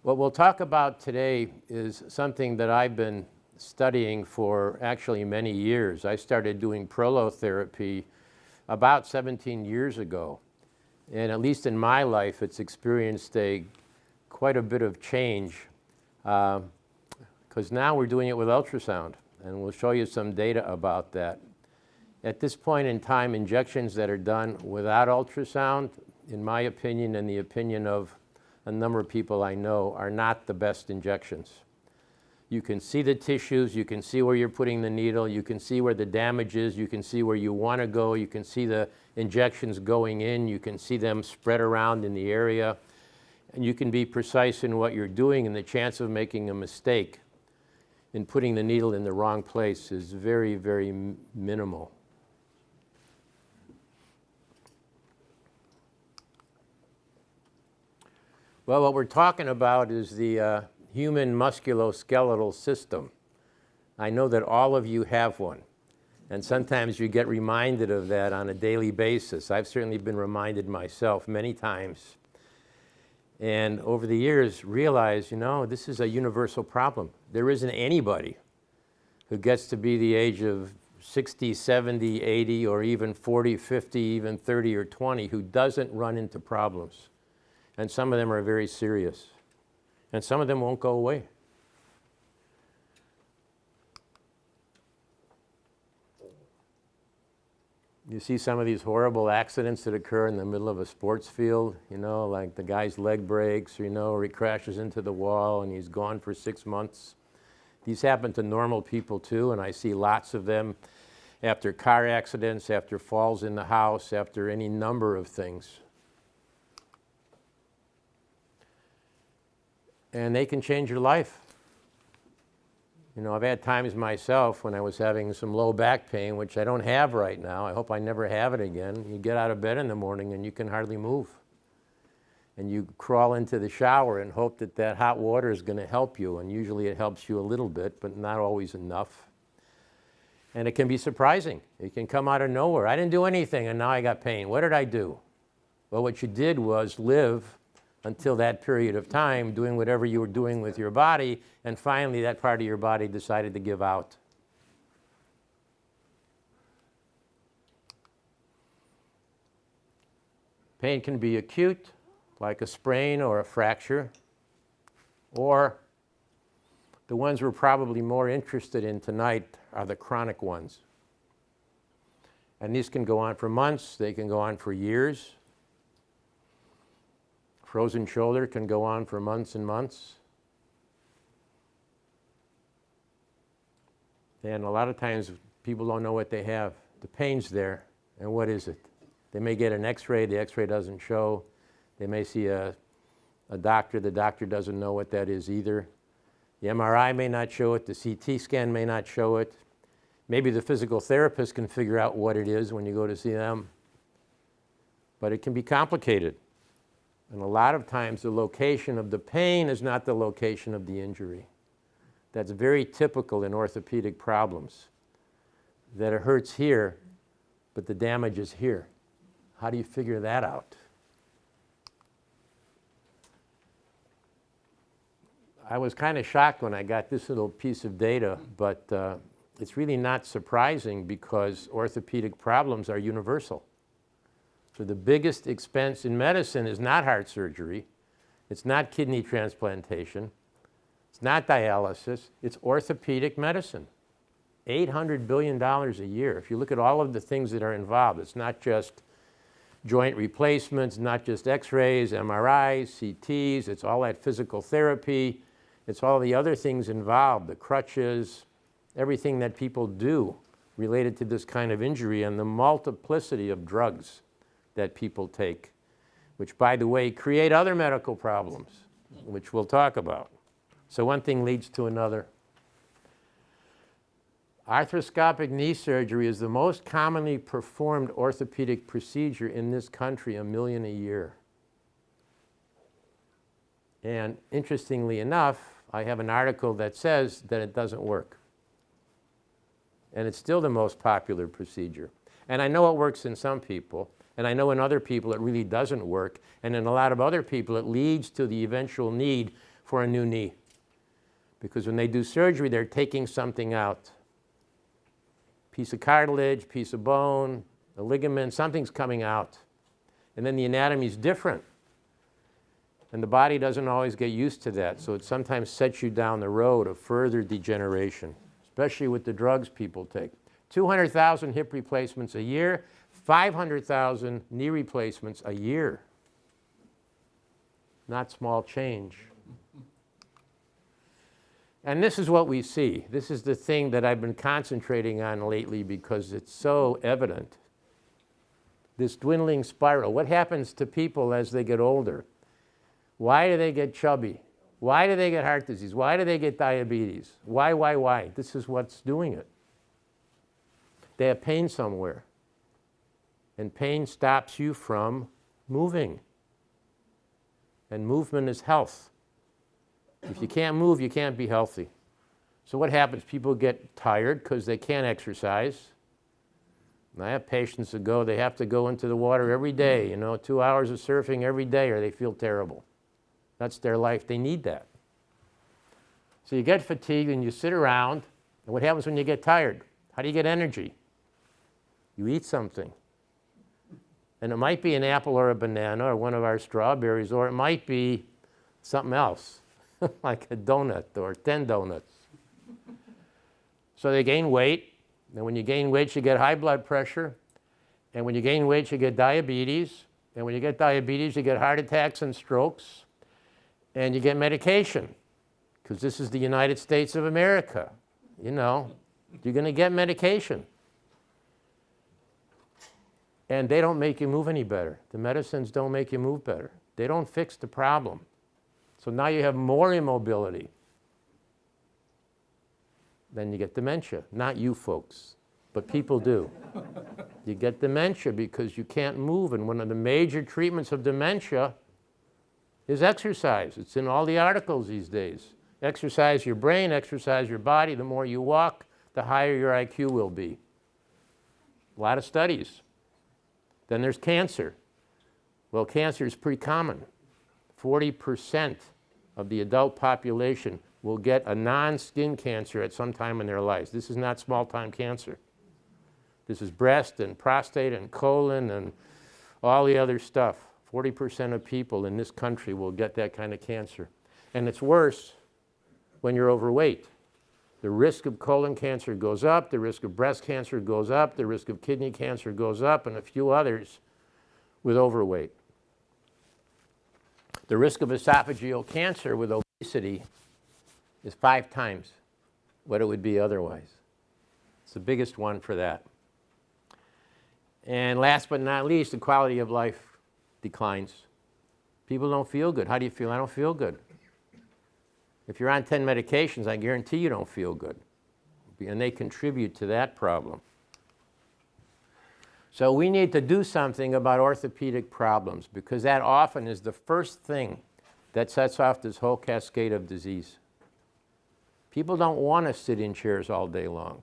What we'll talk about today is something that I've been studying for actually many years. I started doing prolotherapy about 17 years ago. And at least in my life, it's experienced quite a bit of change because now we're doing it with ultrasound. And we'll show you some data about that. At this point in time, injections that are done without ultrasound, in my opinion and the opinion of a number of people I know, are not the best injections. You can see the tissues, you can see where you're putting the needle, you can see where the damage is, you can see where you want to go, you can see the injections going in, you can see them spread around in the area, and you can be precise in what you're doing, and the chance of making a mistake in putting the needle in the wrong place is very, very minimal. Well, what we're talking about is the human musculoskeletal system. I know that all of you have one, and sometimes you get reminded of that on a daily basis. I've certainly been reminded myself many times, and over the years realized, this is a universal problem. There isn't anybody who gets to be the age of 60, 70, 80, or even 40, 50, even 30 or 20 who doesn't run into problems. And some of them are very serious. And some of them won't go away. You see some of these horrible accidents that occur in the middle of a sports field, like the guy's leg breaks, or he crashes into the wall and he's gone for 6 months. These happen to normal people too, and I see lots of them after car accidents, after falls in the house, after any number of things. And they can change your life. I've had times myself when I was having some low back pain, which I don't have right now. I hope I never have it again. You get out of bed in the morning and you can hardly move. And you crawl into the shower and hope that that hot water is going to help you. And usually it helps you a little bit, but not always enough. And it can be surprising. It can come out of nowhere. I didn't do anything and now I got pain. What did I do? Well, what you did was live until that period of time, doing whatever you were doing with your body, and finally that part of your body decided to give out. Pain can be acute, like a sprain or a fracture, or the ones we're probably more interested in tonight are the chronic ones. And these can go on for months, they can go on for years. Frozen shoulder can go on for months and months. And a lot of times people don't know what they have. The pain's there, and what is it? They may get an x-ray, the x-ray doesn't show. They may see a doctor, the doctor doesn't know what that is either. The MRI may not show it, the CT scan may not show it. Maybe the physical therapist can figure out what it is when you go to see them. But it can be complicated. And a lot of times the location of the pain is not the location of the injury. That's very typical in orthopedic problems, that it hurts here, but the damage is here. How do you figure that out? I was kind of shocked when I got this little piece of data, but it's really not surprising because orthopedic problems are universal. So the biggest expense in medicine is not heart surgery, it's not kidney transplantation, it's not dialysis, it's orthopedic medicine. $800 billion a year. If you look at all of the things that are involved, it's not just joint replacements, not just x-rays, MRIs, CTs, it's all that physical therapy, it's all the other things involved, the crutches, everything that people do related to this kind of injury, and the multiplicity of drugs that people take, which, by the way, create other medical problems, which we'll talk about. So one thing leads to another. Arthroscopic knee surgery is the most commonly performed orthopedic procedure in this country, 1 million a year. And interestingly enough, I have an article that says that it doesn't work. And it's still the most popular procedure. And I know it works in some people, and I know in other people it really doesn't work, and in a lot of other people it leads to the eventual need for a new knee. Because when they do surgery, they're taking something out. Piece of cartilage, piece of bone, a ligament, something's coming out. And then the anatomy is different. And the body doesn't always get used to that, so it sometimes sets you down the road of further degeneration, especially with the drugs people take. 200,000 hip replacements a year, 500,000 knee replacements a year. Not small change. And this is what we see. This is the thing that I've been concentrating on lately because it's so evident. This dwindling spiral. What happens to people as they get older? Why do they get chubby? Why do they get heart disease? Why do they get diabetes? Why? This is what's doing it. They have pain somewhere. And pain stops you from moving. And movement is health. If you can't move, you can't be healthy. So what happens? People get tired because they can't exercise. And I have patients that they have to go into the water every day, 2 hours of surfing every day, or they feel terrible. That's their life. They need that. So you get fatigued and you sit around. And what happens when you get tired? How do you get energy? You eat something. And it might be an apple or a banana or one of our strawberries, or it might be something else, like a donut or 10 donuts. So they gain weight. And when you gain weight, you get high blood pressure. And when you gain weight, you get diabetes. And when you get diabetes, you get heart attacks and strokes. And you get medication, because this is the United States of America. You're going to get medication. And they don't make you move any better. The medicines don't make you move better. They don't fix the problem. So now you have more immobility. Then you get dementia. Not you folks, but people do. You get dementia because you can't move. And one of the major treatments of dementia is exercise. It's in all the articles these days. Exercise your brain, exercise your body. The more you walk, the higher your IQ will be. A lot of studies. Then there's cancer. Well, cancer is pretty common. 40% of the adult population will get a non-skin cancer at some time in their lives. This is not small-time cancer. This is breast and prostate and colon and all the other stuff. 40% of people in this country will get that kind of cancer. And it's worse when you're overweight. The risk of colon cancer goes up, the risk of breast cancer goes up, the risk of kidney cancer goes up, and a few others with overweight. The risk of esophageal cancer with obesity is 5 times what it would be otherwise. It's the biggest one for that. And last but not least, the quality of life declines. People don't feel good. How do you feel? I don't feel good. If you're on 10 medications, I guarantee you don't feel good. And they contribute to that problem. So we need to do something about orthopedic problems, because that often is the first thing that sets off this whole cascade of disease. People don't want to sit in chairs all day long.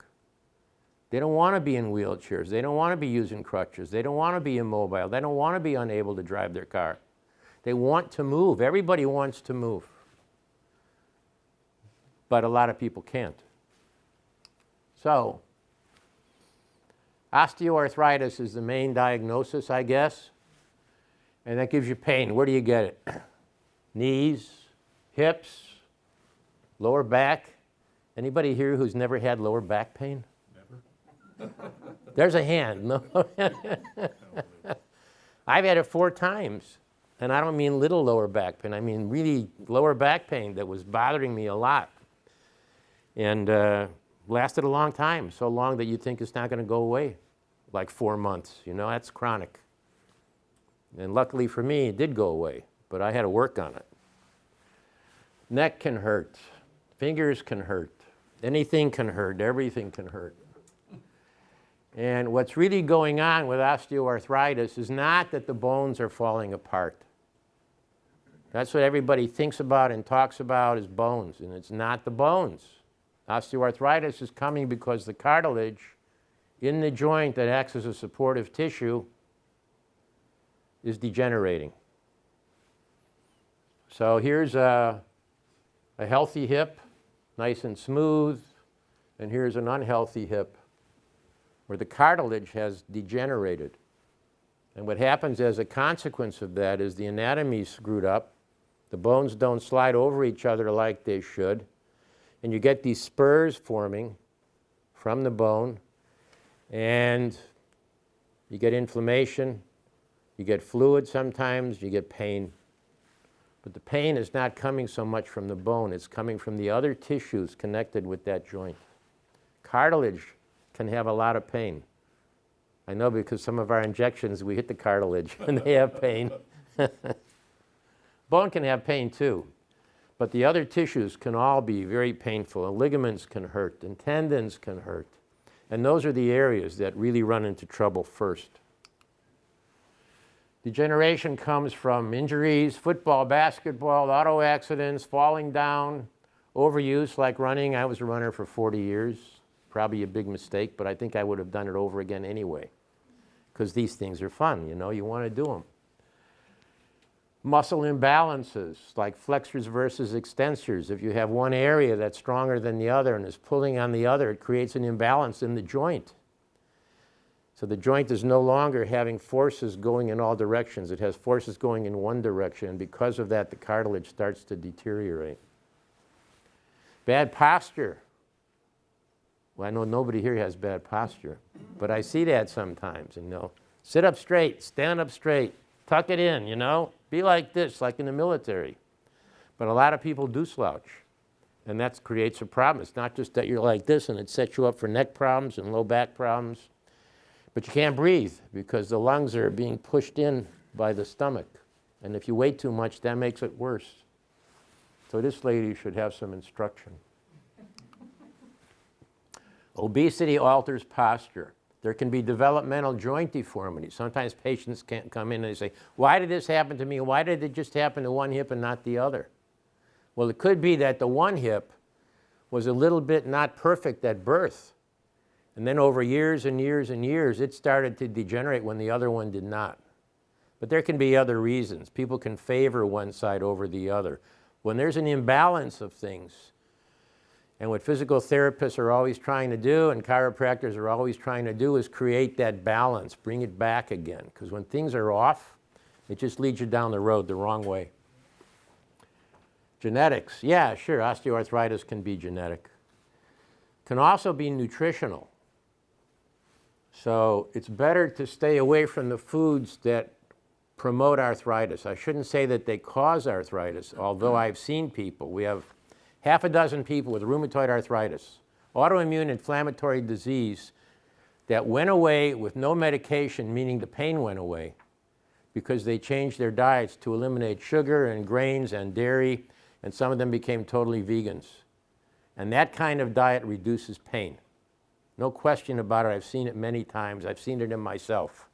They don't want to be in wheelchairs. They don't want to be using crutches. They don't want to be immobile. They don't want to be unable to drive their car. They want to move. Everybody wants to move. But a lot of people can't. So, osteoarthritis is the main diagnosis, I guess. And that gives you pain. Where do you get it? Knees, hips, lower back. Anybody here who's never had lower back pain? There's a hand. No. I've had it 4 times. And I don't mean little lower back pain. I mean really lower back pain that was bothering me a lot. And lasted a long time. So long that you think it's not going to go away. Like 4 months. That's chronic. And luckily for me, it did go away. But I had to work on it. Neck can hurt. Fingers can hurt. Anything can hurt. Everything can hurt. And what's really going on with osteoarthritis is not that the bones are falling apart. That's what everybody thinks about and talks about is bones, and it's not the bones. Osteoarthritis is coming because the cartilage in the joint that acts as a supportive tissue is degenerating. So here's a a healthy hip, nice and smooth, and here's an unhealthy hip where the cartilage has degenerated. And what happens as a consequence of that is the anatomy is screwed up, the bones don't slide over each other like they should, and you get these spurs forming from the bone, and you get inflammation, you get fluid sometimes, you get pain. But the pain is not coming so much from the bone, it's coming from the other tissues connected with that joint. Cartilage can have a lot of pain. I know because some of our injections, we hit the cartilage and they have pain. Bone can have pain too, but the other tissues can all be very painful, and ligaments can hurt, and tendons can hurt. And those are the areas that really run into trouble first. Degeneration comes from injuries, football, basketball, auto accidents, falling down, overuse like running. I was a runner for 40 years. Probably a big mistake, but I think I would have done it over again anyway, because these things are fun, you know, you want to do them. Muscle imbalances like flexors versus extensors. If you have one area that's stronger than the other and is pulling on the other, it creates an imbalance in the joint. So the joint is no longer having forces going in all directions. It has forces going in one direction, and because of that, the cartilage starts to deteriorate. Bad posture. Well, I know nobody here has bad posture, but I see that sometimes, you know. Sit up straight, stand up straight, tuck it in, you know. Be like this, like in the military. But a lot of people do slouch, and that creates a problem. It's not just that you're like this and it sets you up for neck problems and low back problems, but you can't breathe because the lungs are being pushed in by the stomach. And if you wait too much, that makes it worse. So this lady should have some instruction. Obesity alters posture. There can be developmental joint deformity. Sometimes patients can't come in and they say, why did this happen to me? Why did it just happen to one hip and not the other? Well, it could be that the one hip was a little bit not perfect at birth. And then over years and years and years, it started to degenerate when the other one did not. But there can be other reasons. People can favor one side over the other. When there's an imbalance of things, and what physical therapists are always trying to do and chiropractors are always trying to do is create that balance, bring it back again. Because when things are off, it just leads you down the road the wrong way. Genetics, yeah, sure, osteoarthritis can be genetic. Can also be nutritional. So it's better to stay away from the foods that promote arthritis. I shouldn't say that they cause arthritis, although I've seen people. We have half a dozen people with rheumatoid arthritis, autoimmune inflammatory disease that went away with no medication, meaning the pain went away, because they changed their diets to eliminate sugar and grains and dairy, and some of them became totally vegans. And that kind of diet reduces pain. No question about it. I've seen it many times. I've seen it in myself.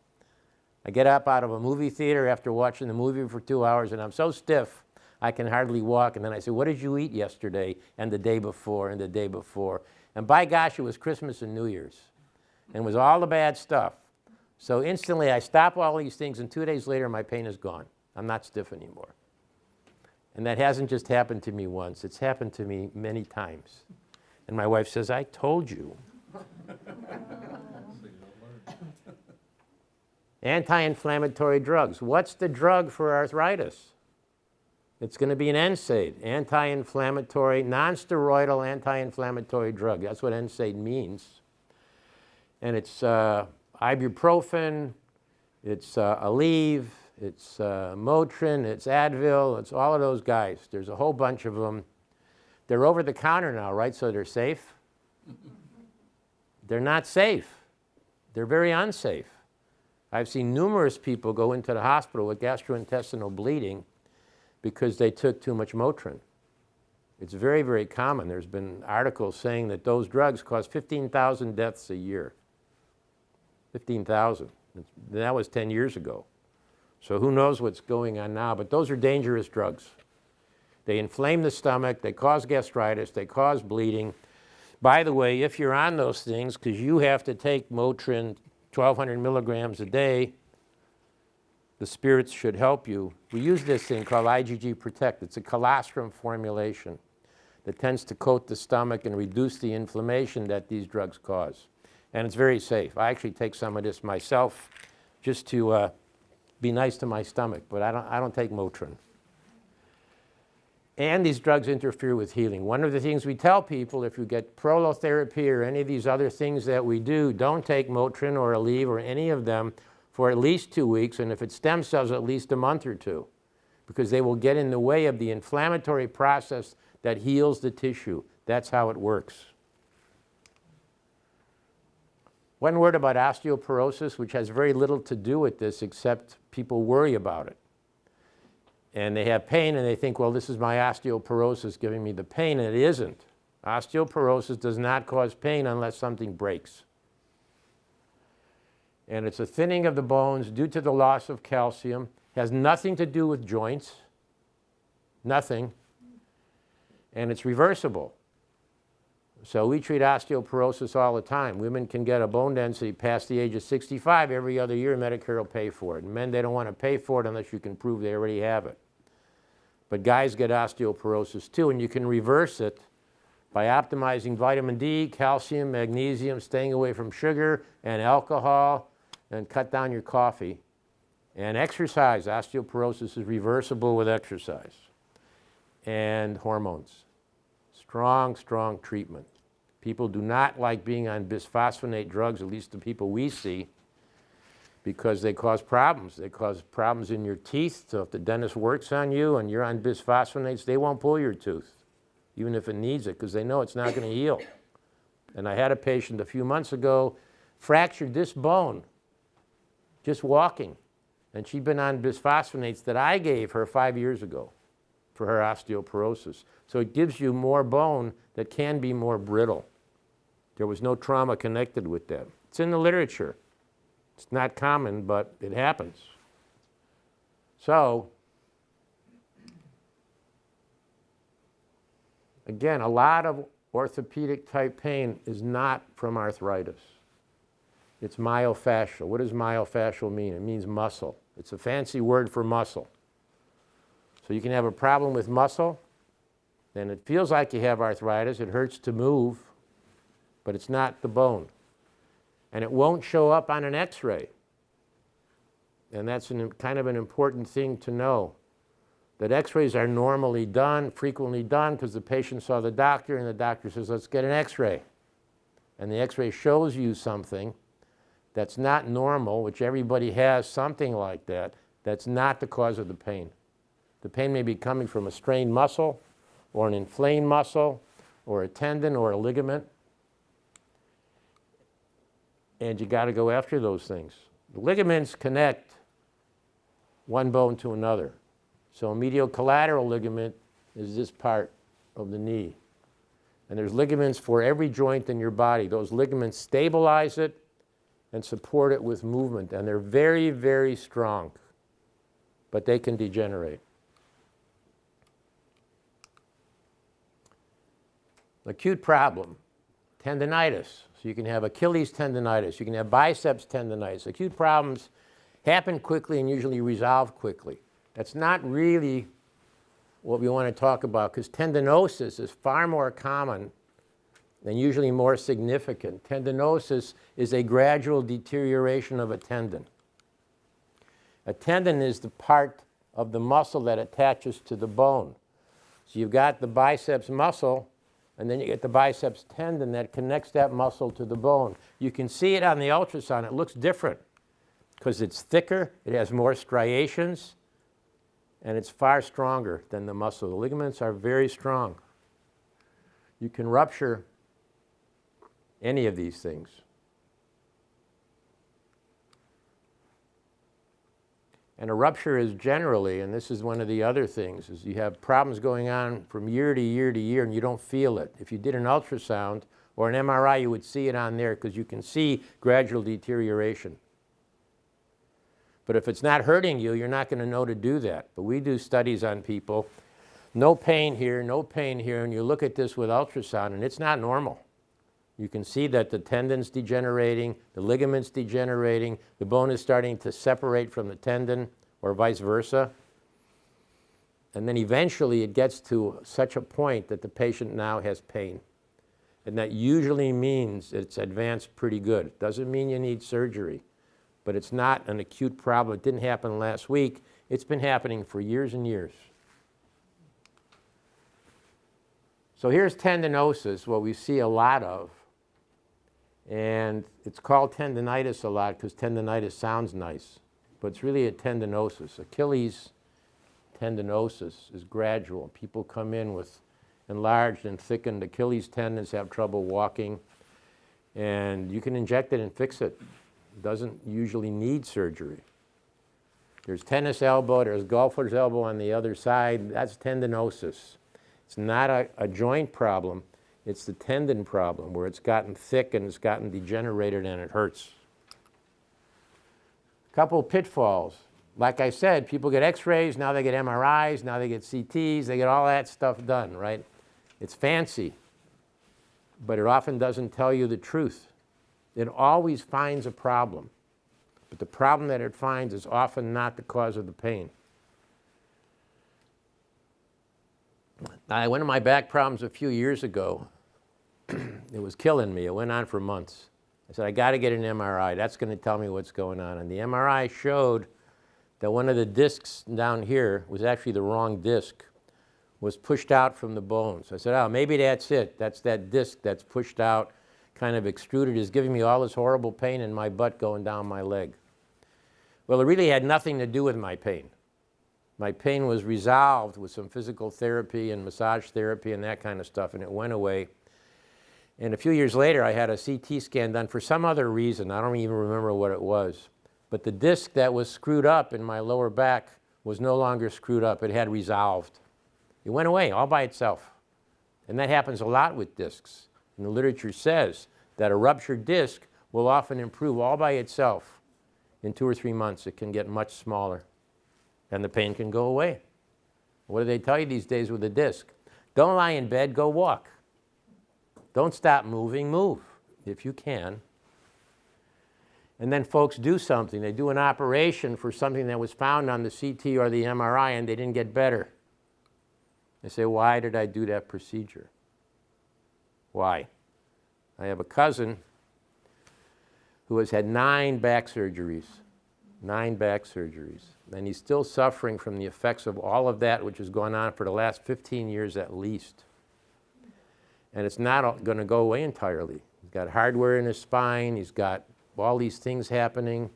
I get up out of a movie theater after watching the movie for 2 hours, and I'm so stiff I can hardly walk, and then I say, what did you eat yesterday and the day before and the day before? And by gosh, it was Christmas and New Year's. And it was all the bad stuff. So instantly I stop all these things, and 2 days later my pain is gone. I'm not stiff anymore. And that hasn't just happened to me once. It's happened to me many times. And my wife says, I told you. Anti-inflammatory drugs. What's the drug for arthritis? It's going to be an NSAID, anti-inflammatory, non-steroidal anti-inflammatory drug. That's what NSAID means. And it's ibuprofen, it's Aleve, it's Motrin, it's Advil, it's all of those guys. There's a whole bunch of them. They're over the counter now, right? So they're safe? They're not safe. They're very unsafe. I've seen numerous people go into the hospital with gastrointestinal bleeding because they took too much Motrin. It's very, very common. There's been articles saying that those drugs cause 15,000 deaths a year. 15,000. That was 10 years ago. So who knows what's going on now, but those are dangerous drugs. They inflame the stomach, they cause gastritis, they cause bleeding. By the way, if you're on those things, because you have to take Motrin 1,200 milligrams a day, the spirits should help you. We use this thing called IgG Protect. It's a colostrum formulation. that tends to coat the stomach and reduce the inflammation that these drugs cause. And it's very safe. I actually take some of this myself just to be nice to my stomach, but I don't take Motrin. And these drugs interfere with healing. One of the things we tell people, if you get prolotherapy or any of these other things that we do, don't take Motrin or Aleve or any of them for at least 2 weeks, and if it's stem cells, at least a month or two, because they will get in the way of the inflammatory process that heals the tissue. That's how it works. One word about osteoporosis, which has very little to do with this, except people worry about it. And they have pain and they think, well, this is my osteoporosis giving me the pain, and it isn't. Osteoporosis does not cause pain unless something breaks. And it's a thinning of the bones due to the loss of calcium. Has nothing to do with joints, nothing, and it's reversible. So we treat osteoporosis all the time. Women can get a bone density past the age of 65 every other year. Medicare will pay for it. And men, they don't want to pay for it unless you can prove they already have it. But guys get osteoporosis too, and you can reverse it by optimizing vitamin D, calcium, magnesium, staying away from sugar and alcohol, and cut down your coffee. And exercise. Osteoporosis is reversible with exercise. And hormones. Strong, strong treatment. People do not like being on bisphosphonate drugs, at least the people we see, because they cause problems. They cause problems in your teeth. So if the dentist works on you and you're on bisphosphonates, they won't pull your tooth, even if it needs it, because they know it's not going to heal. And I had a patient a few months ago, fractured this bone just walking. And she'd been on bisphosphonates that I gave her 5 years ago for her osteoporosis. So it gives you more bone that can be more brittle. There was no trauma connected with that. It's in the literature. It's not common, but it happens. So, again, a lot of orthopedic type pain is not from arthritis. It's myofascial. What does myofascial mean? It means muscle. It's a fancy word for muscle. So you can have a problem with muscle, and it feels like you have arthritis. It hurts to move, but it's not the bone. And it won't show up on an X-ray. And that's kind of an important thing to know, that X-rays are normally done, frequently done, because the patient saw the doctor, and the doctor says, let's get an X-ray. And the X-ray shows you something that's not normal, which everybody has something like that. That's not the cause of the pain. The pain may be coming from a strained muscle, or an inflamed muscle, or a tendon, or a ligament. And you got to go after those things. The ligaments connect one bone to another. So a medial collateral ligament is this part of the knee. And there's ligaments for every joint in your body. Those ligaments stabilize it and support it with movement. And they're very, very strong. But they can degenerate. Acute problem, tendinitis. So you can have Achilles tendinitis. You can have biceps tendinitis. Acute problems happen quickly and usually resolve quickly. That's not really what we want to talk about, because tendinosis is far more common and usually more significant. Tendinosis is a gradual deterioration of a tendon. A tendon is the part of the muscle that attaches to the bone. So you've got the biceps muscle, and then you get the biceps tendon that connects that muscle to the bone. You can see it on the ultrasound. It looks different because it's thicker, it has more striations, and it's far stronger than the muscle. The ligaments are very strong. You can rupture any of these things. And a rupture is generally, and this is one of the other things, is you have problems going on from year to year to year and you don't feel it. If you did an ultrasound or an MRI, you would see it on there because you can see gradual deterioration. But if it's not hurting you, you're not going to know to do that. But we do studies on people, no pain here, and you look at this with ultrasound and it's not normal. You can see that the tendon's degenerating, the ligament's degenerating, the bone is starting to separate from the tendon, or vice versa. And then eventually it gets to such a point that the patient now has pain. And that usually means it's advanced pretty good. It doesn't mean you need surgery, but it's not an acute problem. It didn't happen last week. It's been happening for years and years. So here's tendinosis, what we see a lot of. And it's called tendinitis a lot because tendinitis sounds nice, but it's really a tendinosis. Achilles tendinosis is gradual. People come in with enlarged and thickened Achilles tendons, have trouble walking, and you can inject it and fix it. It doesn't usually need surgery. There's tennis elbow, there's golfer's elbow on the other side. That's tendinosis. It's not a joint problem. It's the tendon problem where it's gotten thick and it's gotten degenerated and it hurts. A couple of pitfalls. Like I said, people get x-rays, now they get MRIs, now they get CTs, they get all that stuff done, right? It's fancy, but it often doesn't tell you the truth. It always finds a problem, but the problem that it finds is often not the cause of the pain. One of my back problems a few years ago, it was killing me. It went on for months. I said, I got to get an MRI. That's going to tell me what's going on. And the MRI showed that one of the discs down here was actually the wrong disc, was pushed out from the bones. I said, oh, maybe that's it. That's that disc that's pushed out, kind of extruded, is giving me all this horrible pain in my butt going down my leg. Well, it really had nothing to do with my pain. My pain was resolved with some physical therapy and massage therapy and that kind of stuff, and it went away. And a few years later, I had a CT scan done for some other reason. I don't even remember what it was. But the disc that was screwed up in my lower back was no longer screwed up. It had resolved. It went away all by itself. And that happens a lot with discs. And the literature says that a ruptured disc will often improve all by itself. In 2 or 3 months, it can get much smaller. And the pain can go away. What do they tell you these days with a disc? Don't lie in bed, go walk. Don't stop moving, move if you can. And then folks do something. They do an operation for something that was found on the CT or the MRI and they didn't get better. They say, why did I do that procedure? Why? I have a cousin who has had 9 back surgeries. 9 back surgeries. And he's still suffering from the effects of all of that, which has gone on for the last 15 years at least. And it's not going to go away entirely. He's got hardware in his spine. He's got all these things happening.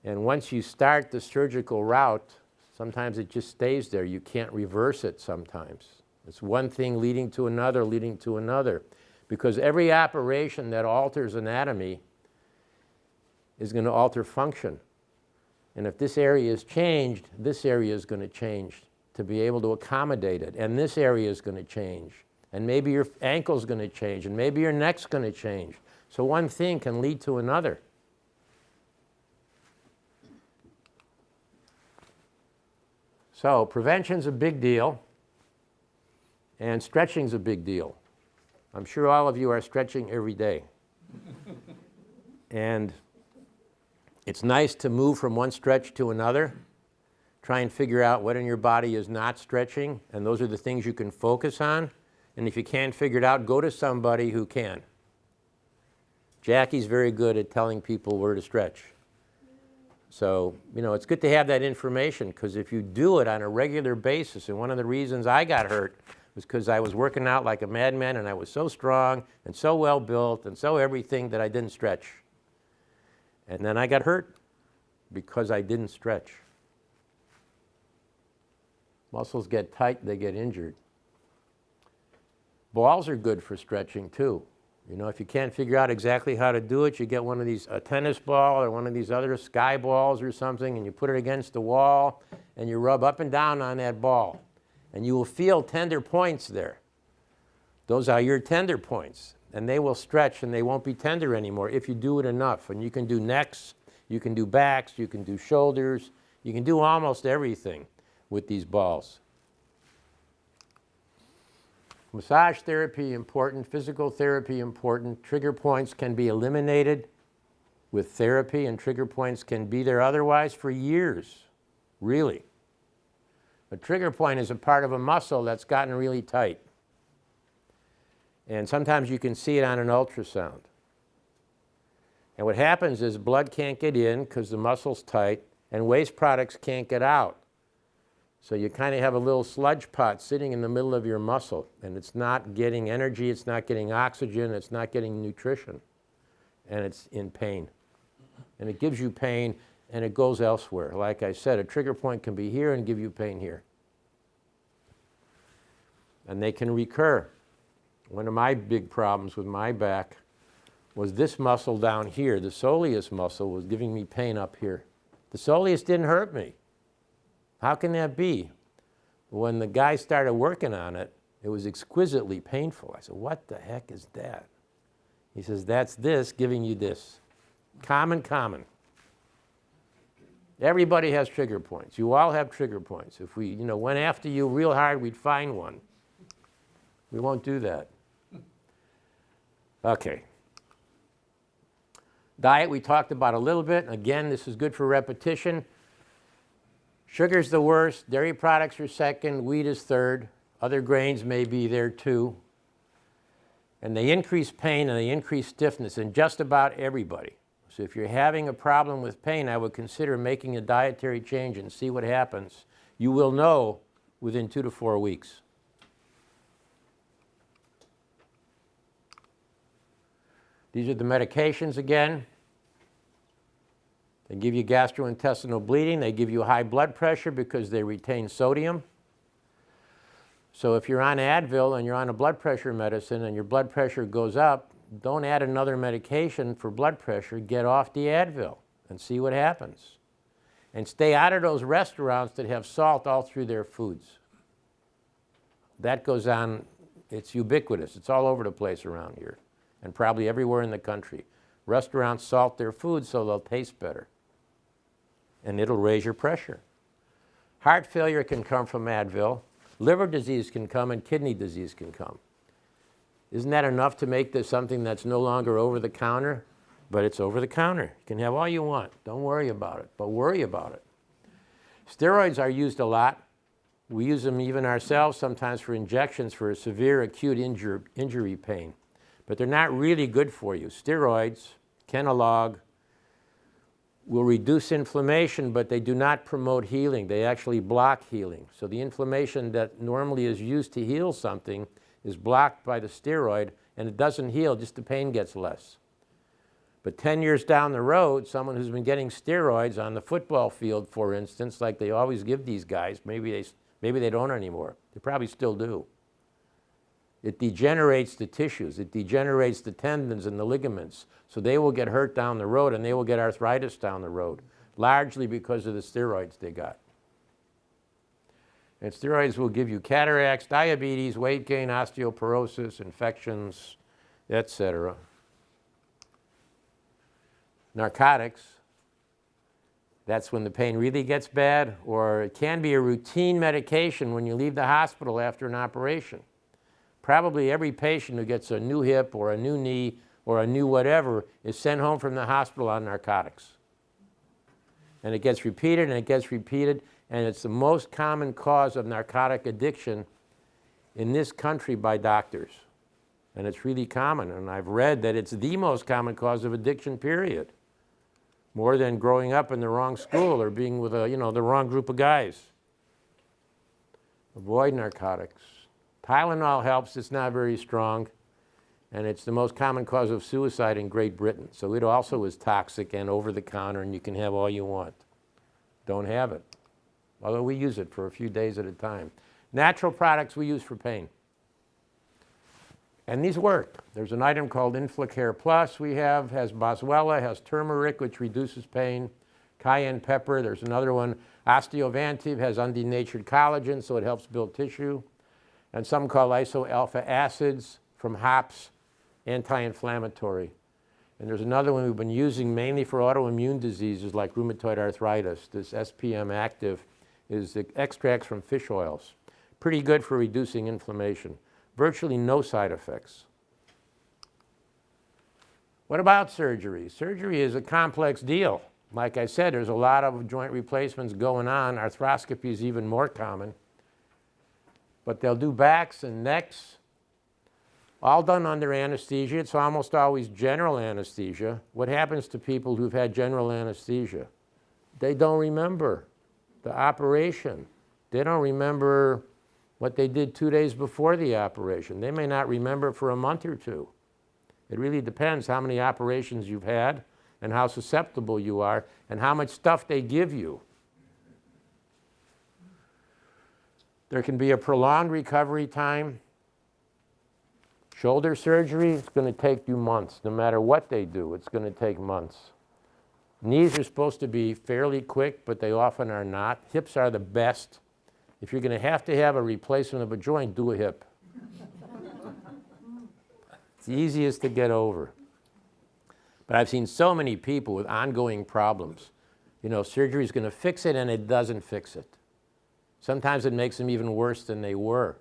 And once you start the surgical route, sometimes it just stays there. You can't reverse it sometimes. It's one thing leading to another, leading to another. Because every operation that alters anatomy is going to alter function. And if this area is changed, this area is going to change to be able to accommodate it. And this area is going to change. And maybe your ankle's going to change. And maybe your neck's going to change. So one thing can lead to another. So prevention's a big deal. And stretching's a big deal. I'm sure all of you are stretching every day. And it's nice to move from one stretch to another. Try and figure out what in your body is not stretching, and those are the things you can focus on. And if you can't figure it out, go to somebody who can. Jackie's very good at telling people where to stretch. So, it's good to have that information, because if you do it on a regular basis, and one of the reasons I got hurt was because I was working out like a madman, and I was so strong and so well built and so everything that I didn't stretch. And then I got hurt because I didn't stretch. Muscles get tight, they get injured. Balls are good for stretching too. If you can't figure out exactly how to do it, you get one of these, a tennis ball or one of these other sky balls or something, and you put it against the wall and you rub up and down on that ball. And you will feel tender points there. Those are your tender points. And they will stretch and they won't be tender anymore if you do it enough. And you can do necks, you can do backs, you can do shoulders, you can do almost everything with these balls. Massage therapy important, physical therapy important. Trigger points can be eliminated with therapy, and trigger points can be there otherwise for years, really. A trigger point is a part of a muscle that's gotten really tight. And sometimes you can see it on an ultrasound. And what happens is blood can't get in because the muscle's tight, and waste products can't get out. So you kind of have a little sludge pot sitting in the middle of your muscle, and it's not getting energy, it's not getting oxygen, it's not getting nutrition, and it's in pain. And it gives you pain, and it goes elsewhere. Like I said, a trigger point can be here and give you pain here. And they can recur. One of my big problems with my back was this muscle down here. The soleus muscle was giving me pain up here. The soleus didn't hurt me. How can that be? When the guy started working on it, it was exquisitely painful. I said, what the heck is that? He says, that's this giving you this. Common. Everybody has trigger points. You all have trigger points. If we, went after you real hard, we'd find one. We won't do that. Okay. Diet we talked about a little bit. Again, this is good for repetition. Sugar's the worst. Dairy products are second. Wheat is third. Other grains may be there too. And they increase pain and they increase stiffness in just about everybody. So if you're having a problem with pain, I would consider making a dietary change and see what happens. You will know within 2 to 4 weeks. These are the medications again. They give you gastrointestinal bleeding. They give you high blood pressure because they retain sodium. So if you're on Advil and you're on a blood pressure medicine and your blood pressure goes up, don't add another medication for blood pressure. Get off the Advil and see what happens. And stay out of those restaurants that have salt all through their foods. That goes on, it's ubiquitous. It's all over the place around here and probably everywhere in the country. Restaurants salt their food so they'll taste better. And it'll raise your pressure. Heart failure can come from Advil. Liver disease can come and kidney disease can come. Isn't that enough to make this something that's no longer over the counter? But it's over the counter. You can have all you want. Don't worry about it, but worry about it. Steroids are used a lot. We use them even ourselves sometimes for injections for severe acute injury pain. But they're not really good for you. Steroids, Kenalog, will reduce inflammation, but they do not promote healing. They actually block healing. So the inflammation that normally is used to heal something is blocked by the steroid, and it doesn't heal, just the pain gets less. But 10 years down the road, someone who's been getting steroids on the football field, for instance, like they always give these guys, maybe they don't anymore. They probably still do. It degenerates the tissues. It degenerates the tendons and the ligaments. So they will get hurt down the road and they will get arthritis down the road, largely because of the steroids they got. And steroids will give you cataracts, diabetes, weight gain, osteoporosis, infections, etc. Narcotics, that's when the pain really gets bad, or it can be a routine medication when you leave the hospital after an operation. Probably every patient who gets a new hip or a new knee or a new whatever is sent home from the hospital on narcotics. And it gets repeated and it gets repeated, and it's the most common cause of narcotic addiction in this country by doctors. And it's really common, and I've read that it's the most common cause of addiction, period. More than growing up in the wrong school or being with the wrong group of guys. Avoid narcotics. Tylenol helps, it's not very strong, and it's the most common cause of suicide in Great Britain. So it also is toxic and over the counter, and you can have all you want. Don't have it, although we use it for a few days at a time. Natural products we use for pain. And these work. There's an item called Inflicare Plus we have, has boswellia, has turmeric, which reduces pain, cayenne pepper. There's another one, Osteovantive, has undenatured collagen, so it helps build tissue. And some called iso-alpha acids from hops, anti-inflammatory. And there's another one we've been using mainly for autoimmune diseases like rheumatoid arthritis. This SPM Active is extracts from fish oils. Pretty good for reducing inflammation. Virtually no side effects. What about surgery? Surgery is a complex deal. Like I said, there's a lot of joint replacements going on. Arthroscopy is even more common. But they'll do backs and necks, all done under anesthesia. It's almost always general anesthesia. What happens to people who've had general anesthesia? They don't remember the operation. They don't remember what they did 2 days before the operation. They may not remember for a month or two. It really depends how many operations you've had and how susceptible you are and how much stuff they give you. There can be a prolonged recovery time. Shoulder surgery, it's going to take you months. No matter what they do, it's going to take months. Knees are supposed to be fairly quick, but they often are not. Hips are the best. If you're going to have a replacement of a joint, do a hip. It's the easiest to get over. But I've seen so many people with ongoing problems. You know, surgery is going to fix it, and it doesn't fix it. Sometimes it makes them even worse than they were.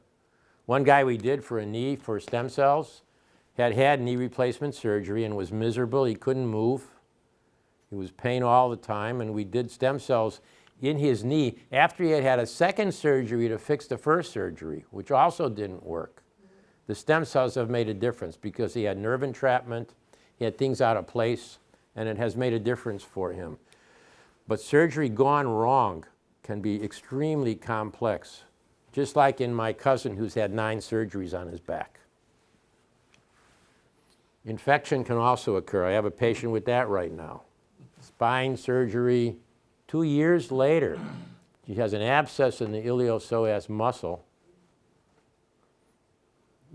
One guy we did for a knee for stem cells had knee replacement surgery and was miserable. He couldn't move. He was pain all the time, and we did stem cells in his knee after he had had a second surgery to fix the first surgery, which also didn't work. The stem cells have made a difference because he had nerve entrapment, he had things out of place, and it has made a difference for him. But surgery gone wrong can be extremely complex, just like in my cousin who's had 9 surgeries on his back. Infection can also occur. I have a patient with that right now. Spine surgery, 2 years later, she has an abscess in the iliopsoas muscle,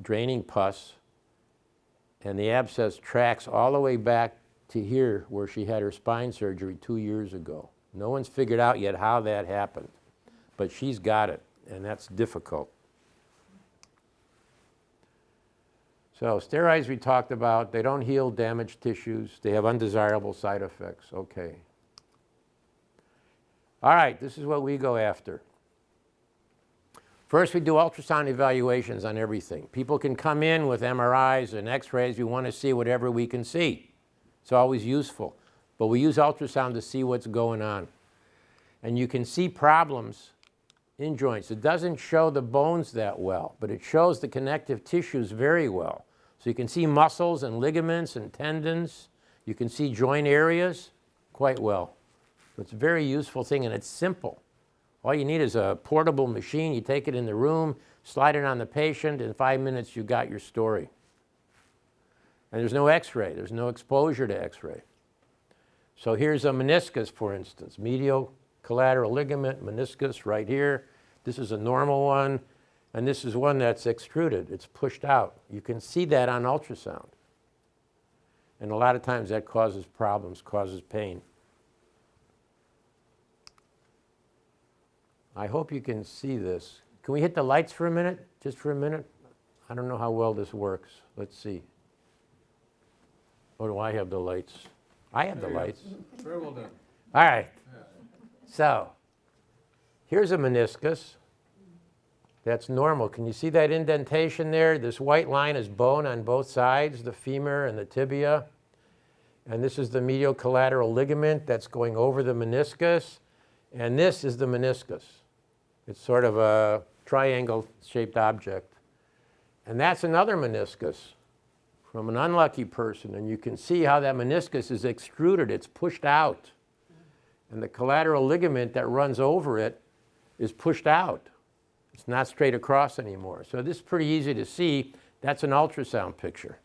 draining pus, and the abscess tracks all the way back to here where she had her spine surgery 2 years ago. No one's figured out yet how that happened, but she's got it, and that's difficult. So steroids we talked about, they don't heal damaged tissues. They have undesirable side effects. Okay. All right, this is what we go after. First, we do ultrasound evaluations on everything. People can come in with MRIs and X-rays. We want to see whatever we can see. It's always useful. But we use ultrasound to see what's going on. And you can see problems in joints. It doesn't show the bones that well, but it shows the connective tissues very well. So you can see muscles and ligaments and tendons. You can see joint areas quite well. So it's a very useful thing, and it's simple. All you need is a portable machine. You take it in the room, slide it on the patient. In 5 minutes, you got your story. And there's no X-ray. There's no exposure to X-ray. So here's a meniscus, for instance. Medial collateral ligament, meniscus right here. This is a normal one. And this is one that's extruded. It's pushed out. You can see that on ultrasound. And a lot of times that causes problems, causes pain. I hope you can see this. Can we hit the lights for a minute? Just for a minute? I don't know how well this works. Let's see. Oh, do I have the lights? I have the lights. Very well done. All right. So here's a meniscus. That's normal. Can you see that indentation there? This white line is bone on both sides, the femur and the tibia. And this is the medial collateral ligament that's going over the meniscus. And this is the meniscus. It's sort of a triangle-shaped object. And that's another meniscus from an unlucky person. And you can see how that meniscus is extruded. It's pushed out. And the collateral ligament that runs over it is pushed out. It's not straight across anymore. So this is pretty easy to see. That's an ultrasound picture.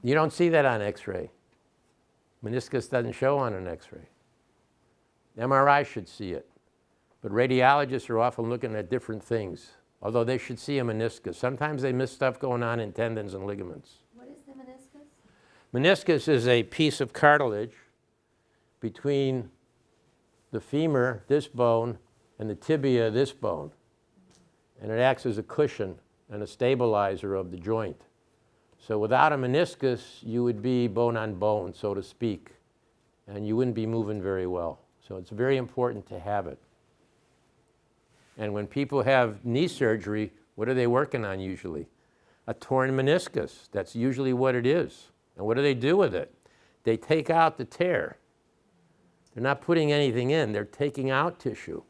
You don't see that on X-ray. Meniscus doesn't show on an X-ray. MRI should see it. But radiologists are often looking at different things, although they should see a meniscus. Sometimes they miss stuff going on in tendons and ligaments. What is the meniscus? Meniscus is a piece of cartilage between the femur, this bone, and the tibia, this bone. And it acts as a cushion and a stabilizer of the joint. So without a meniscus, you would be bone on bone, so to speak, and you wouldn't be moving very well. So it's very important to have it. And when people have knee surgery, what are they working on usually? A torn meniscus. That's usually what it is. And what do they do with it? They take out the tear. They're not putting anything in. They're taking out tissue,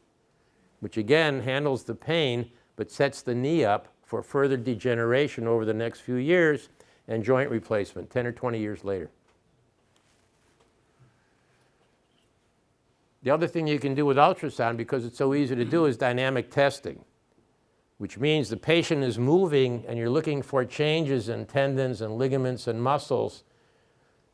which again handles the pain but sets the knee up for further degeneration over the next few years and joint replacement 10 or 20 years later. The other thing you can do with ultrasound, because it's so easy to do, is dynamic testing, which means the patient is moving and you're looking for changes in tendons and ligaments and muscles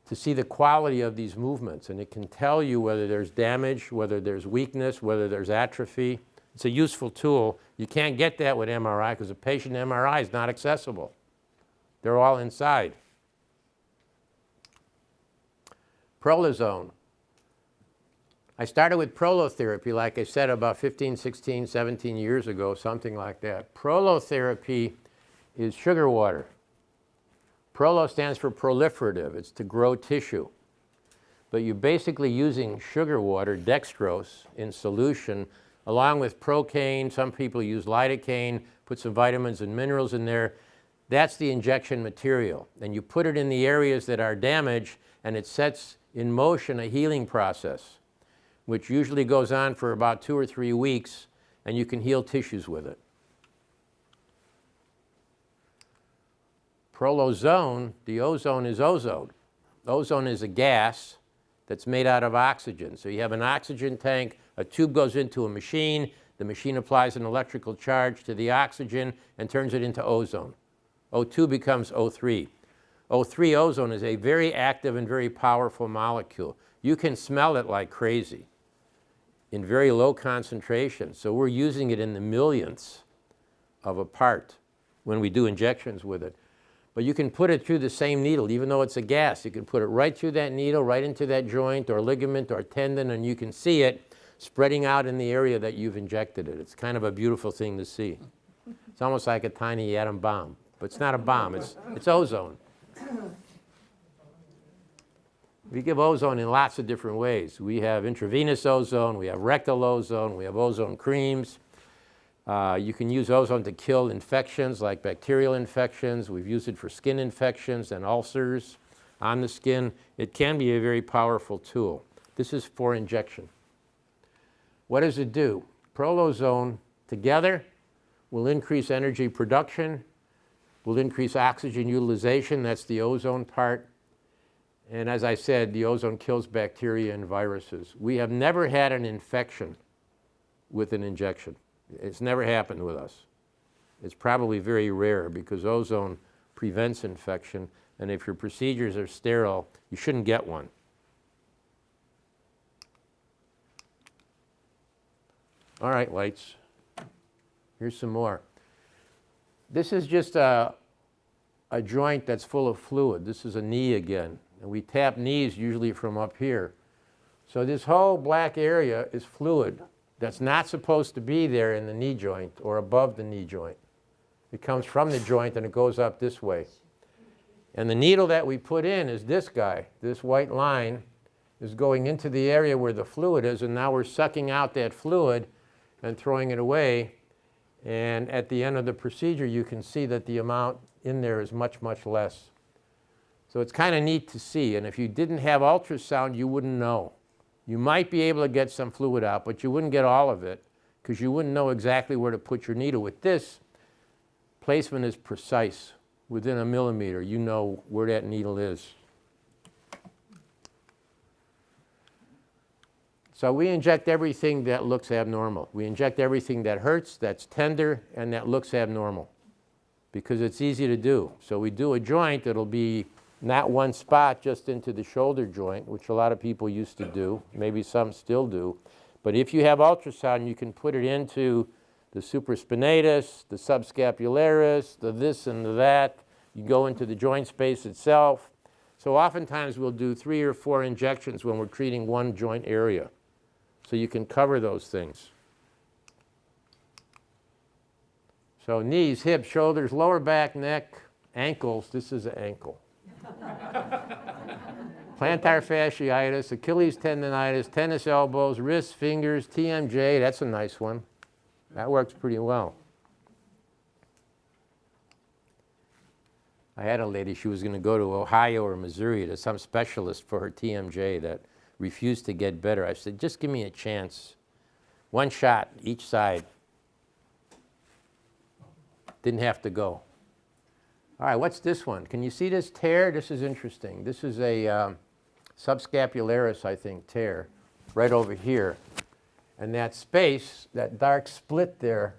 to see the quality of these movements. And it can tell you whether there's damage, whether there's weakness, whether there's atrophy. It's a useful tool. You can't get that with MRI because a patient MRI is not accessible. They're all inside. Prolozone. I started with prolotherapy, like I said, about 15, 16, 17 years ago, something like that. Prolotherapy is sugar water. Prolo stands for proliferative. It's to grow tissue. But you're basically using sugar water, dextrose, in solution, along with procaine. Some people use lidocaine, put some vitamins and minerals in there. That's the injection material. And you put it in the areas that are damaged, and it sets in motion a healing process, which usually goes on for about 2 or 3 weeks, and you can heal tissues with it. Prolozone, the ozone is ozone. Ozone is a gas that's made out of oxygen. So you have an oxygen tank, a tube goes into a machine, the machine applies an electrical charge to the oxygen and turns it into ozone. O2 becomes O3. O3 ozone is a very active and very powerful molecule. You can smell it like crazy in very low concentration. So we're using it in the millionths of a part when we do injections with it. But you can put it through the same needle, even though it's a gas. You can put it right through that needle, right into that joint or ligament or tendon, and you can see it spreading out in the area that you've injected it. It's kind of a beautiful thing to see. It's almost like a tiny atom bomb, but it's not a bomb, it's ozone. We give ozone in lots of different ways. We have intravenous ozone, we have rectal ozone, we have ozone creams. You can use ozone to kill infections like bacterial infections. We've used it for skin infections and ulcers on the skin. It can be a very powerful tool. This is for injection. What does it do? Prolozone together will increase energy production, will increase oxygen utilization. That's the ozone part. And as I said, the ozone kills bacteria and viruses. We have never had an infection with an injection. It's never happened with us. It's probably very rare because ozone prevents infection, and if your procedures are sterile, you shouldn't get one. All right, lights. Here's some more. This is just a joint that's full of fluid. This is a knee again, and we tap knees usually from up here. So this whole black area is fluid that's not supposed to be there in the knee joint or above the knee joint. It comes from the joint and it goes up this way. And the needle that we put in is this guy. This white line is going into the area where the fluid is, and now we're sucking out that fluid and throwing it away. And at the end of the procedure, you can see that the amount in there is much, much less. So it's kind of neat to see. And if you didn't have ultrasound, you wouldn't know. You might be able to get some fluid out, but you wouldn't get all of it because you wouldn't know exactly where to put your needle. With this, placement is precise. Within a millimeter, you know where that needle is. So we inject everything that looks abnormal. We inject everything that hurts, that's tender, and that looks abnormal because it's easy to do. So we do a joint that'll be not one spot just into the shoulder joint, which a lot of people used to do. Maybe some still do. But if you have ultrasound, you can put it into the supraspinatus, the subscapularis, the this and the that. You go into the joint space itself. So oftentimes we'll do 3 or 4 injections when we're treating one joint area. So you can cover those things. So knees, hips, shoulders, lower back, neck, ankles. This is an ankle. Plantar fasciitis, Achilles tendonitis, tennis elbows, wrists, fingers, TMJ. That's a nice one. That works pretty well. I had a lady, she was going to go to Ohio or Missouri to some specialist for her TMJ that refused to get better. I said, just give me a chance. One shot each side. Didn't have to go. All right, what's this one? Can you see this tear? This is interesting. This is a subscapularis, I think, tear right over here. And that space, that dark split there,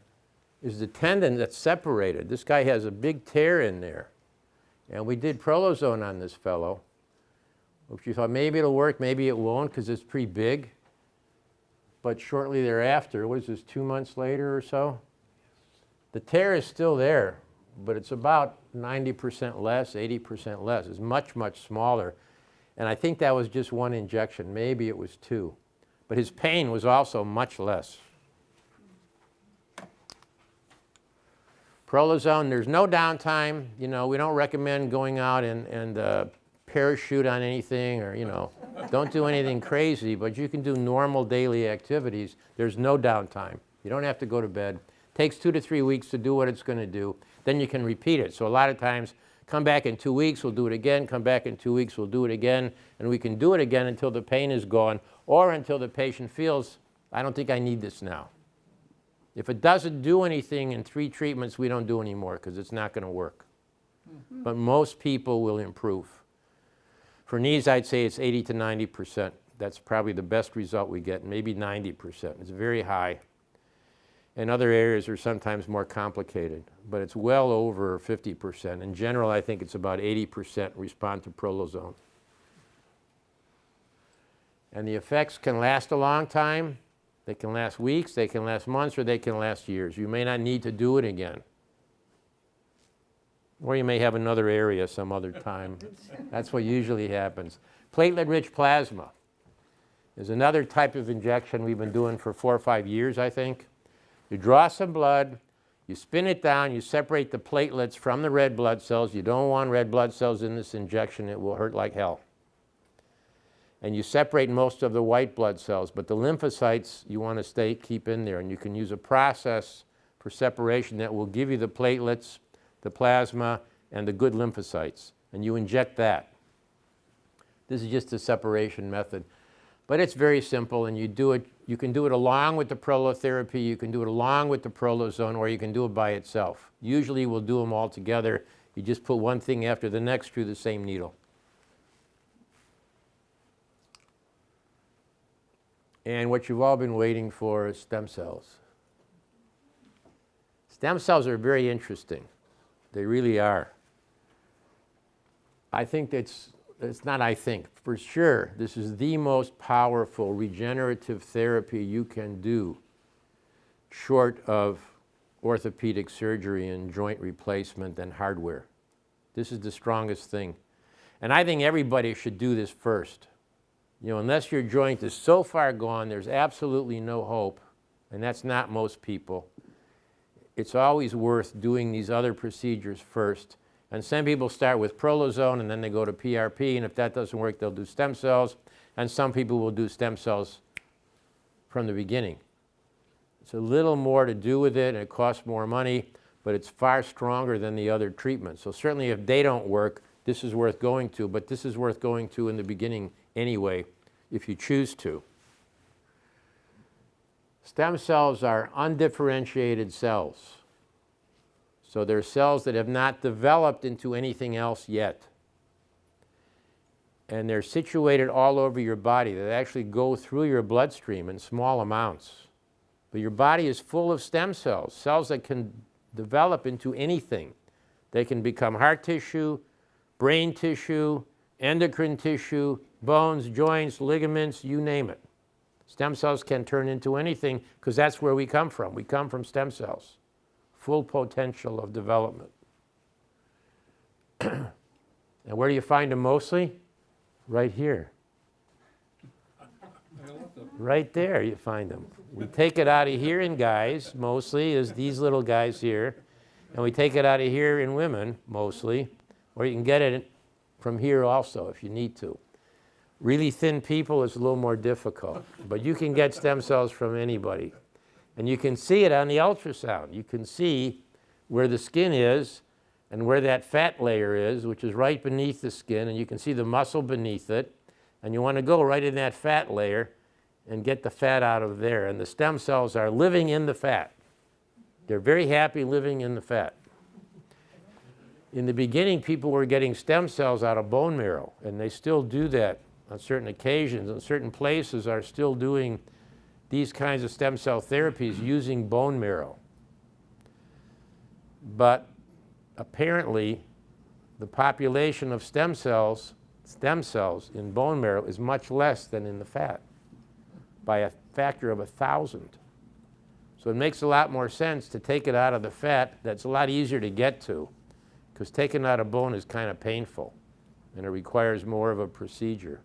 is the tendon that's separated. This guy has a big tear in there. And we did Prolozone on this fellow, which you thought maybe it'll work, maybe it won't, because it's pretty big. But shortly thereafter, what is this, 2 months later or so? The tear is still there, but it's about 90% less, 80% less. It's much, much smaller. And I think that was just one injection. Maybe it was two. But his pain was also much less. Prolozone, there's no downtime. You know, we don't recommend going out and parachute on anything or, you know, don't do anything crazy, but you can do normal daily activities. There's no downtime. You don't have to go to bed. It takes 2 to 3 weeks to do what it's going to do. Then you can repeat it. So a lot of times, come back in 2 weeks, we'll do it again. Come back in 2 weeks, we'll do it again. And we can do it again until the pain is gone or until the patient feels, I don't think I need this now. If it doesn't do anything in 3 treatments, we don't do anymore because it's not going to work. Mm-hmm. But most people will improve. For knees, I'd say it's 80 to 90%. That's probably the best result we get, maybe 90%. It's very high. And other areas are sometimes more complicated, but it's well over 50%. In general, I think it's about 80% respond to Prolozone. And the effects can last a long time. They can last weeks, they can last months, or they can last years. You may not need to do it again. Or you may have another area some other time. That's what usually happens. Platelet-rich plasma is another type of injection we've been doing for 4 or 5 years, I think. You draw some blood, you spin it down, you separate the platelets from the red blood cells. You don't want red blood cells in this injection. It will hurt like hell. And you separate most of the white blood cells, but the lymphocytes you want to keep in there. And you can use a process for separation that will give you the platelets, the plasma, and the good lymphocytes. And you inject that. This is just a separation method. But it's very simple, and you do it. You can do it along with the Prolotherapy, you can do it along with the Prolozone, or you can do it by itself. Usually we'll do them all together. You just put one thing after the next through the same needle. And what you've all been waiting for is stem cells. Stem cells are very interesting. They really are. I think it's not I think, for sure, this is the most powerful regenerative therapy you can do short of orthopedic surgery and joint replacement and hardware. This is the strongest thing. And I think everybody should do this first. You know, unless your joint is so far gone, there's absolutely no hope, and that's not most people. It's always worth doing these other procedures first. And some people start with Prolozone, and then they go to PRP, and if that doesn't work, they'll do stem cells. And some people will do stem cells from the beginning. It's a little more to do with it, and it costs more money, but it's far stronger than the other treatments. So certainly if they don't work, this is worth going to, but this is worth going to in the beginning anyway, if you choose to. Stem cells are undifferentiated cells. So they're cells that have not developed into anything else yet. And they're situated all over your body. They actually go through your bloodstream in small amounts. But your body is full of stem cells, cells that can develop into anything. They can become heart tissue, brain tissue, endocrine tissue, bones, joints, ligaments, you name it. Stem cells can turn into anything because that's where we come from. We come from stem cells. Full potential of development. And where do you find them mostly? Right here. Right there you find them. We take it out of here in guys, mostly, is these little guys here. And we take it out of here in women, mostly. Or you can get it from here also if you need to. Really thin people is a little more difficult. But you can get stem cells from anybody. And you can see it on the ultrasound. You can see where the skin is and where that fat layer is, which is right beneath the skin, and you can see the muscle beneath it. And you want to go right in that fat layer and get the fat out of there. And the stem cells are living in the fat. They're very happy living in the fat. In the beginning, people were getting stem cells out of bone marrow, and they still do that on certain occasions, and certain places are still doing these kinds of stem cell therapies using bone marrow. But apparently, the population of stem cells in bone marrow is much less than in the fat, by a factor of 1,000. So it makes a lot more sense to take it out of the fat. That's a lot easier to get to, because taking out a bone is kind of painful, and it requires more of a procedure.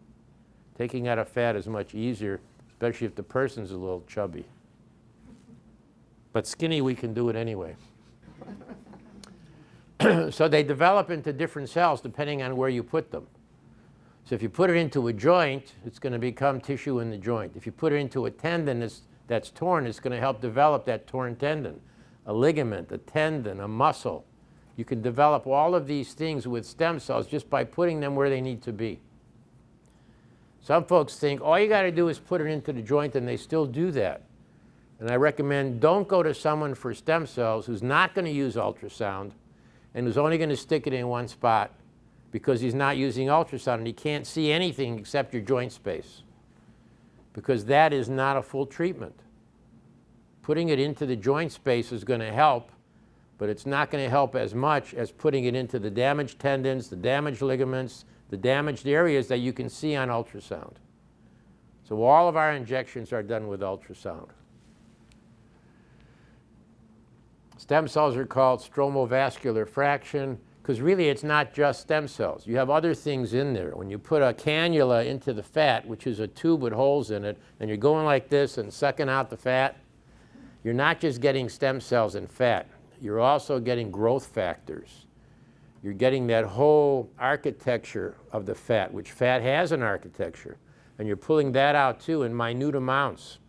Taking out a fat is much easier, especially if the person's a little chubby. But skinny, we can do it anyway. So they develop into different cells depending on where you put them. So if you put it into a joint, it's going to become tissue in the joint. If you put it into a tendon that's torn, it's going to help develop that torn tendon, a ligament, a tendon, a muscle. You can develop all of these things with stem cells just by putting them where they need to be. Some folks think all you got to do is put it into the joint, and they still do that. And I recommend don't go to someone for stem cells who's not going to use ultrasound and who's only going to stick it in one spot because he's not using ultrasound and he can't see anything except your joint space, because that is not a full treatment. Putting it into the joint space is going to help, but it's not going to help as much as putting it into the damaged tendons, the damaged ligaments, the damaged areas that you can see on ultrasound. So all of our injections are done with ultrasound. Stem cells are called stromovascular fraction because really it's not just stem cells. You have other things in there. When you put a cannula into the fat, which is a tube with holes in it, and you're going like this and sucking out the fat, you're not just getting stem cells and fat. You're also getting growth factors. You're getting that whole architecture of the fat, which fat has an architecture, and you're pulling that out too in minute amounts.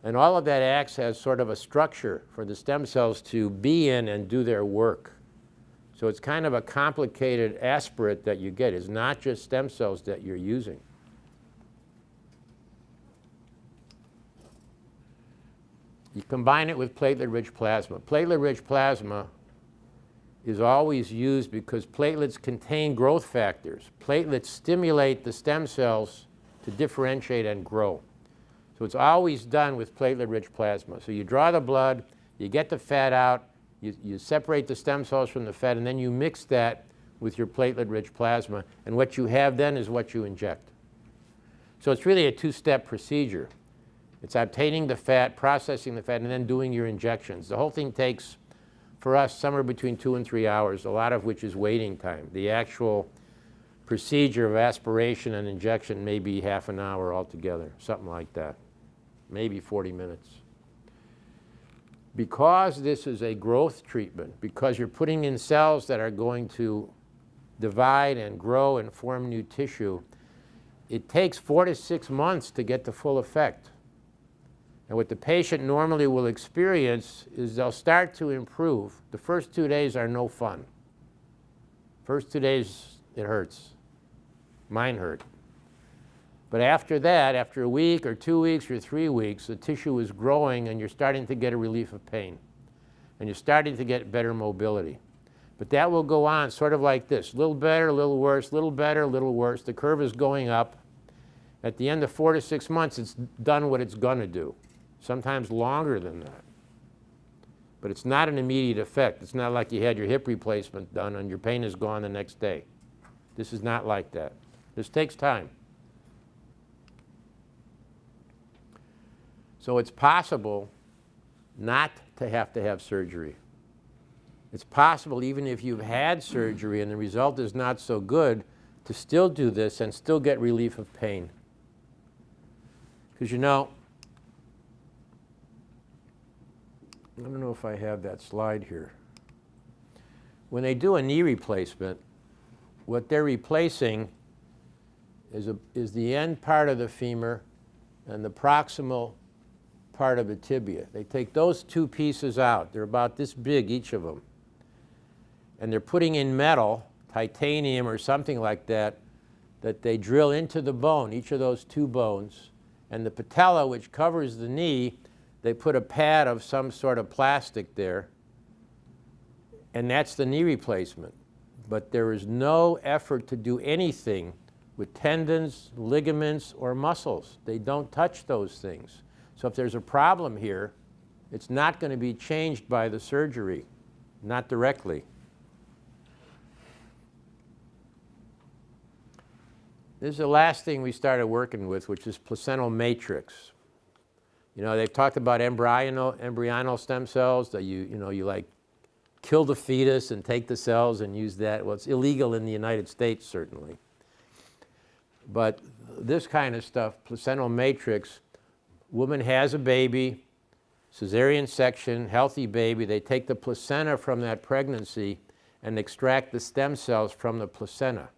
And all of that acts as sort of a structure for the stem cells to be in and do their work. So it's kind of a complicated aspirate that you get. It's not just stem cells that you're using. You combine it with platelet-rich plasma. Platelet-rich plasma is always used because platelets contain growth factors. Platelets stimulate the stem cells to differentiate and grow. So it's always done with platelet-rich plasma. So you draw the blood, you get the fat out, you separate the stem cells from the fat, and then you mix that with your platelet-rich plasma, and what you have then is what you inject. So it's really a two-step procedure. It's obtaining the fat, processing the fat, and then doing your injections. The whole thing takes, for us, somewhere between 2 and 3 hours, a lot of which is waiting time. The actual procedure of aspiration and injection may be half an hour altogether, something like that, maybe 40 minutes. Because this is a growth treatment, because you're putting in cells that are going to divide and grow and form new tissue, it takes 4 to 6 months to get the full effect. And what the patient normally will experience is they'll start to improve. The first 2 days are no fun. First 2 days, it hurts. Mine hurt. But after that, after a week or 2 weeks or 3 weeks, the tissue is growing and you're starting to get a relief of pain. And you're starting to get better mobility. But that will go on sort of like this. A little better, a little worse, a little better, a little worse. The curve is going up. At the end of 4 to 6 months, it's done what it's going to do. Sometimes longer than that. But it's not an immediate effect. It's not like you had your hip replacement done and your pain is gone the next day. This is not like that. This takes time. So it's possible not to have surgery. It's possible, even if you've had surgery and the result is not so good, to still do this and still get relief of pain. Because you know, I don't know if I have that slide here. When they do a knee replacement, what they're replacing is the end part of the femur and the proximal part of the tibia. They take those two pieces out. They're about this big, each of them. And they're putting in metal, titanium or something like that, that they drill into the bone, each of those two bones, and the patella, which covers the knee, they put a pad of some sort of plastic there, and that's the knee replacement. But there is no effort to do anything with tendons, ligaments, or muscles. They don't touch those things. So if there's a problem here, it's not going to be changed by the surgery, not directly. This is the last thing we started working with, which is placental matrix. You know, they've talked about embryonal stem cells, that you like kill the fetus and take the cells and use that. Well, it's illegal in the United States, certainly. But this kind of stuff, placental matrix, woman has a baby, cesarean section, healthy baby. They take the placenta from that pregnancy and extract the stem cells from the placenta,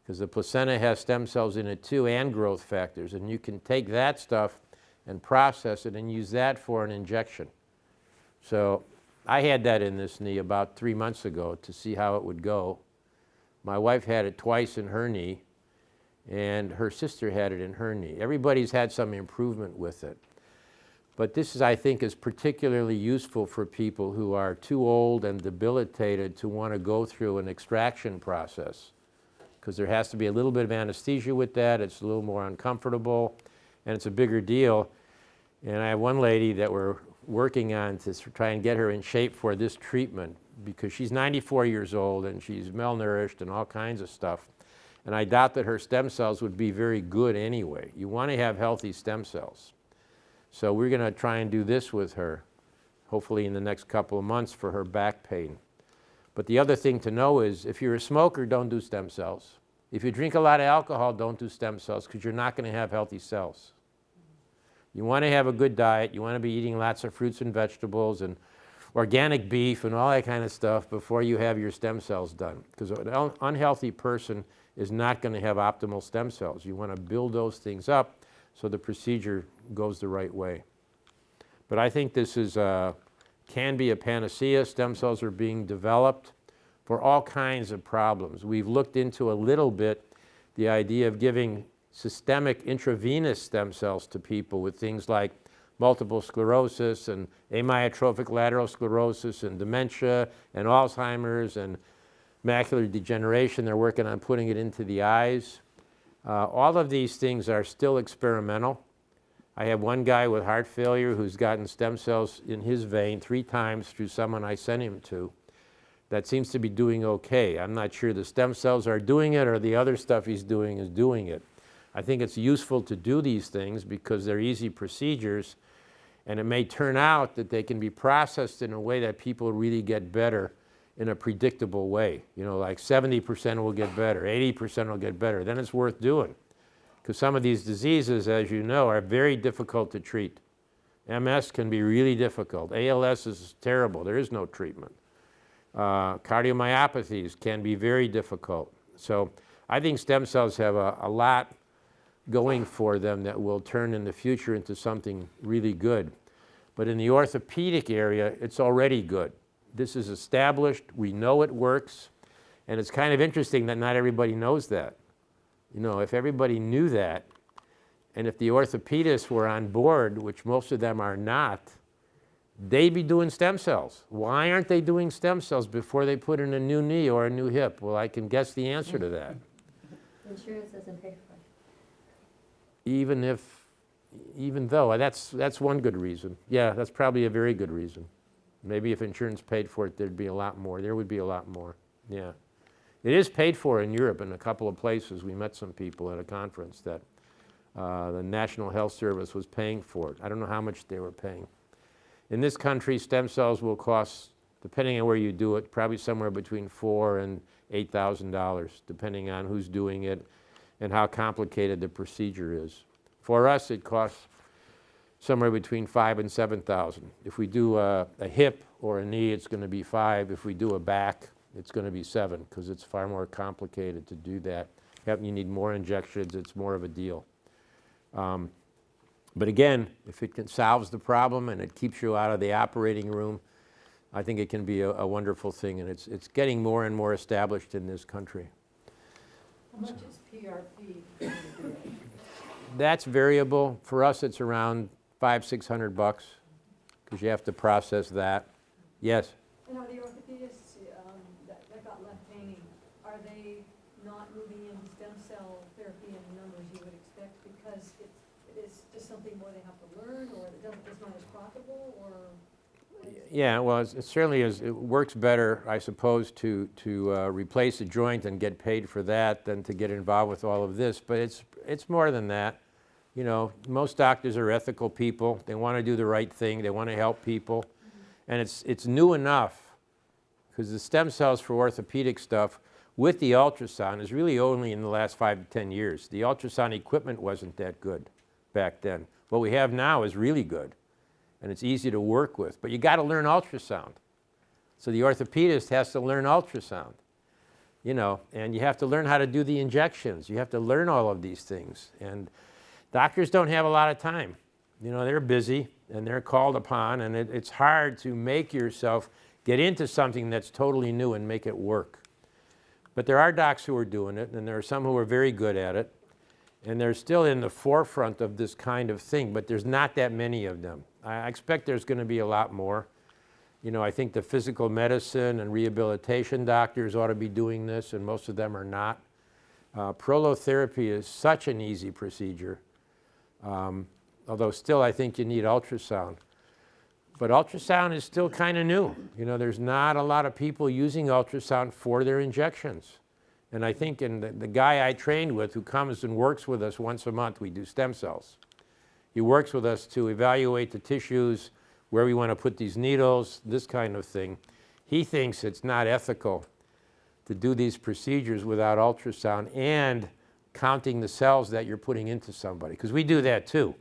because the placenta has stem cells in it too, and growth factors. And you can take that stuff and process it and use that for an injection. So I had that in this knee about 3 months ago to see how it would go. My wife had it twice in her knee, and her sister had it in her knee. Everybody's had some improvement with it. But this is, I think, is particularly useful for people who are too old and debilitated to want to go through an extraction process, because there has to be a little bit of anesthesia with that. It's a little more uncomfortable, and it's a bigger deal. And I have one lady that we're working on to try and get her in shape for this treatment, because she's 94 years old and she's malnourished and all kinds of stuff. And I doubt that her stem cells would be very good anyway. You want to have healthy stem cells. So we're going to try and do this with her, hopefully in the next couple of months, for her back pain. But the other thing to know is, if you're a smoker, don't do stem cells. If you drink a lot of alcohol, don't do stem cells, because you're not going to have healthy cells. You want to have a good diet. You want to be eating lots of fruits and vegetables and organic beef and all that kind of stuff before you have your stem cells done, because an unhealthy person is not going to have optimal stem cells. You want to build those things up so the procedure goes the right way. But I think this is can be a panacea. Stem cells are being developed for all kinds of problems. We've looked into a little bit the idea of giving systemic intravenous stem cells to people with things like multiple sclerosis and amyotrophic lateral sclerosis and dementia and Alzheimer's and macular degeneration. They're working on putting it into the eyes. All of these things are still experimental. I have one guy with heart failure who's gotten stem cells in his vein 3 times through someone I sent him to. That seems to be doing okay. I'm not sure the stem cells are doing it or the other stuff he's doing is doing it. I think it's useful to do these things because they're easy procedures, and it may turn out that they can be processed in a way that people really get better in a predictable way. You know, like 70% will get better, 80% will get better. Then it's worth doing, because some of these diseases, as you know, are very difficult to treat. MS can be really difficult. ALS is terrible. There is no treatment. Cardiomyopathies can be very difficult. So I think stem cells have a lot going for them that will turn in the future into something really good. But in the orthopedic area, it's already good. This is established. We know it works. And it's kind of interesting that not everybody knows that. You know, if everybody knew that, and if the orthopedists were on board, which most of them are not, they'd be doing stem cells. Why aren't they doing stem cells before they put in a new knee or a new hip? Well, I can guess the answer to that. Insurance doesn't pay for it. Even though, that's one good reason. Yeah, that's probably a very good reason. Maybe if insurance paid for it, there'd be a lot more. There would be a lot more, yeah. It is paid for in Europe in a couple of places. We met some people at a conference that the National Health Service was paying for it. I don't know how much they were paying. In this country, stem cells will cost, depending on where you do it, probably somewhere between $4,000 and $8,000, depending on who's doing it and how complicated the procedure is. For us, it costs somewhere between $5,000 and $7,000. If we do a hip or a knee, it's going to be $5,000. If we do a back, it's going to be $7,000, because it's far more complicated to do that. You need more injections. It's more of a deal. But again, if it solves the problem and it keeps you out of the operating room, I think it can be a wonderful thing, and it's getting more and more established in this country. How much is PRP? That's variable. For us, it's around $500-600 because you have to process that. Yes? And are the orthopedists that got left hanging, are they not moving into stem cell therapy in the numbers you would expect because it is just something more they have to learn, or it's not as profitable, or? Yeah, well, it certainly is. It works better, I suppose, to replace a joint and get paid for that than to get involved with all of this. But it's more than that. You know, most doctors are ethical people. They want to do the right thing. They want to help people. And it's new enough because the stem cells for orthopedic stuff with the ultrasound is really only in the last 5 to 10 years. The ultrasound equipment wasn't that good back then. What we have now is really good. And it's easy to work with. But you got to learn ultrasound. So the orthopedist has to learn ultrasound, you know, and you have to learn how to do the injections. You have to learn all of these things. And doctors don't have a lot of time. You know, they're busy and they're called upon, and it's hard to make yourself get into something that's totally new and make it work. But there are docs who are doing it, and there are some who are very good at it. And they're still in the forefront of this kind of thing, but there's not that many of them. I expect there's going to be a lot more. You know, I think the physical medicine and rehabilitation doctors ought to be doing this, and most of them are not. Prolotherapy is such an easy procedure, although still I think you need ultrasound. But ultrasound is still kind of new. You know, there's not a lot of people using ultrasound for their injections. And I think the guy I trained with who comes and works with us once a month, we do stem cells. He works with us to evaluate the tissues, where we want to put these needles, this kind of thing. He thinks it's not ethical to do these procedures without ultrasound and counting the cells that you're putting into somebody, because we do that too.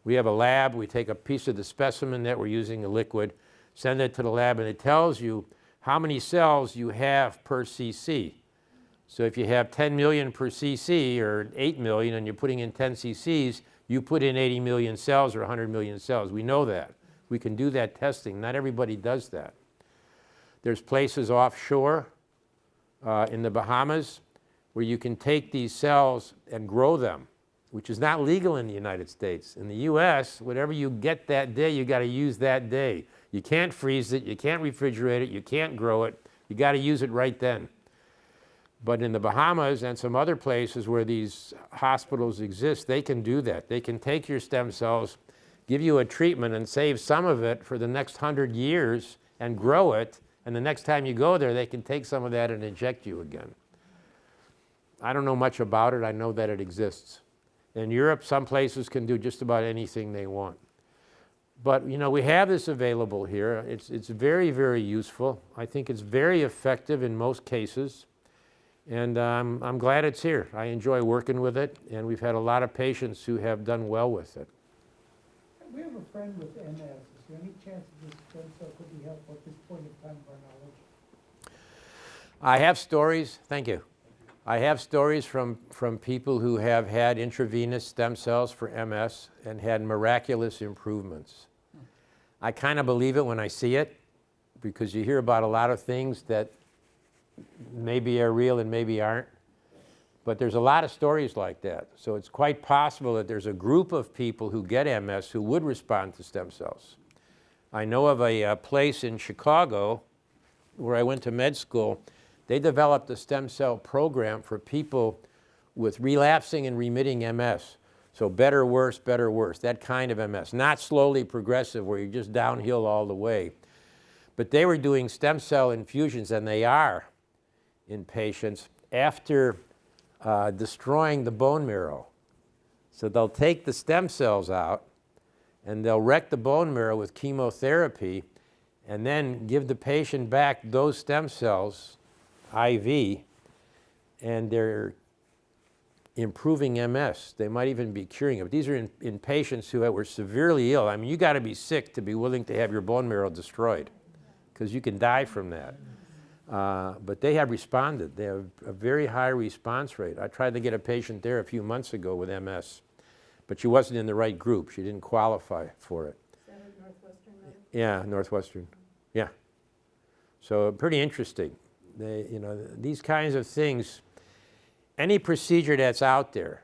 We have a lab, we take a piece of the specimen that we're using, a liquid, send it to the lab, and it tells you how many cells you have per cc. So if you have 10 million per cc or 8 million and you're putting in 10 cc's, you put in 80 million cells or 100 million cells. We know that. We can do that testing. Not everybody does that. There's places offshore in the Bahamas where you can take these cells and grow them, which is not legal in the United States. In the US, whatever you get that day, you got to use that day. You can't freeze it, you can't refrigerate it, you can't grow it. You got to use it right then. But in the Bahamas and some other places where these hospitals exist, they can do that. They can take your stem cells, give you a treatment, and save some of it for the next 100 years and grow it. And the next time you go there, they can take some of that and inject you again. I don't know much about it. I know that it exists. In Europe, some places can do just about anything they want. But, you know, we have this available here. It's very, very useful. I think it's very effective in most cases. And I'm glad it's here. I enjoy working with it, and we've had a lot of patients who have done well with it. We have a friend with MS. Is there any chance that this stem cell could be helpful at this point in time of our knowledge? I have stories, thank you. I have stories from people who have had intravenous stem cells for MS and had miraculous improvements. I kind of believe it when I see it, because you hear about a lot of things that maybe are real and maybe aren't. But there's a lot of stories like that. So it's quite possible that there's a group of people who get MS who would respond to stem cells. I know of a place in Chicago where I went to med school. They developed a stem cell program for people with relapsing and remitting MS. So better, worse, that kind of MS. Not slowly progressive where you're just downhill all the way. But they were doing stem cell infusions, and they are, in patients after destroying the bone marrow. So they'll take the stem cells out and they'll wreck the bone marrow with chemotherapy and then give the patient back those stem cells, IV, and they're improving MS. They might even be curing it. But these are in patients who were severely ill. I mean, you got to be sick to be willing to have your bone marrow destroyed, because you can die from that. But they have responded. They have a very high response rate. I tried to get a patient there a few months ago with MS, but she wasn't in the right group. She didn't qualify for it. Is that at Northwestern Medical? Yeah, Northwestern. Yeah. So pretty interesting. You know, these kinds of things, any procedure that's out there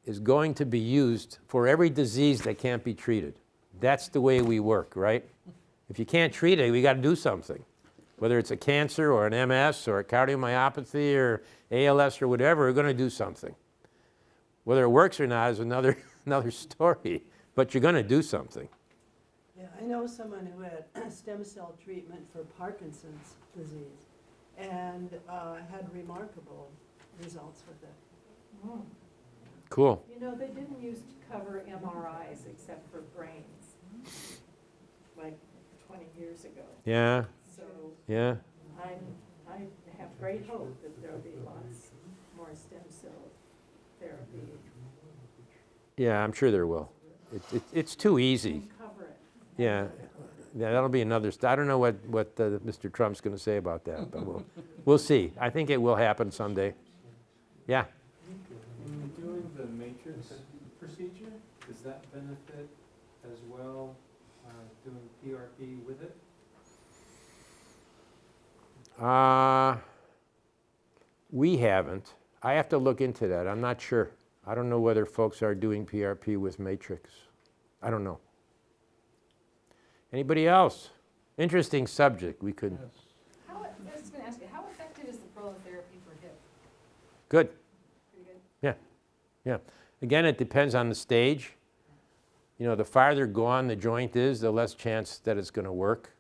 is going to be used for every disease that can't be treated. That's the way we work, right? If you can't treat it, we got to do something. Whether it's a cancer or an MS or a cardiomyopathy or ALS or whatever, we're going to do something. Whether it works or not is another story, but you're going to do something. Yeah, I know someone who had stem cell treatment for Parkinson's disease and had remarkable results with it. Mm. Cool. You know, they didn't used to cover MRIs except for brains, like 20 years ago. Yeah, So yeah. I have great hope that there'll be lots more stem cell therapy. Yeah, I'm sure there will. It's too easy. And cover it. Yeah, yeah, that'll be another, I don't know what Mr. Trump's going to say about that, but we'll see. I think it will happen someday. Yeah. In doing the matrix procedure, does that benefit as well, doing PRP with it? We haven't. I have to look into that. I'm not sure. I don't know whether folks are doing PRP with matrix. I don't know. Anybody else? Interesting subject. We could. I was going to ask you, how effective is the prolotherapy for hip? Good. Pretty good? Yeah. Yeah. Again, it depends on the stage. You know, the farther gone the joint is, the less chance that it's going to work.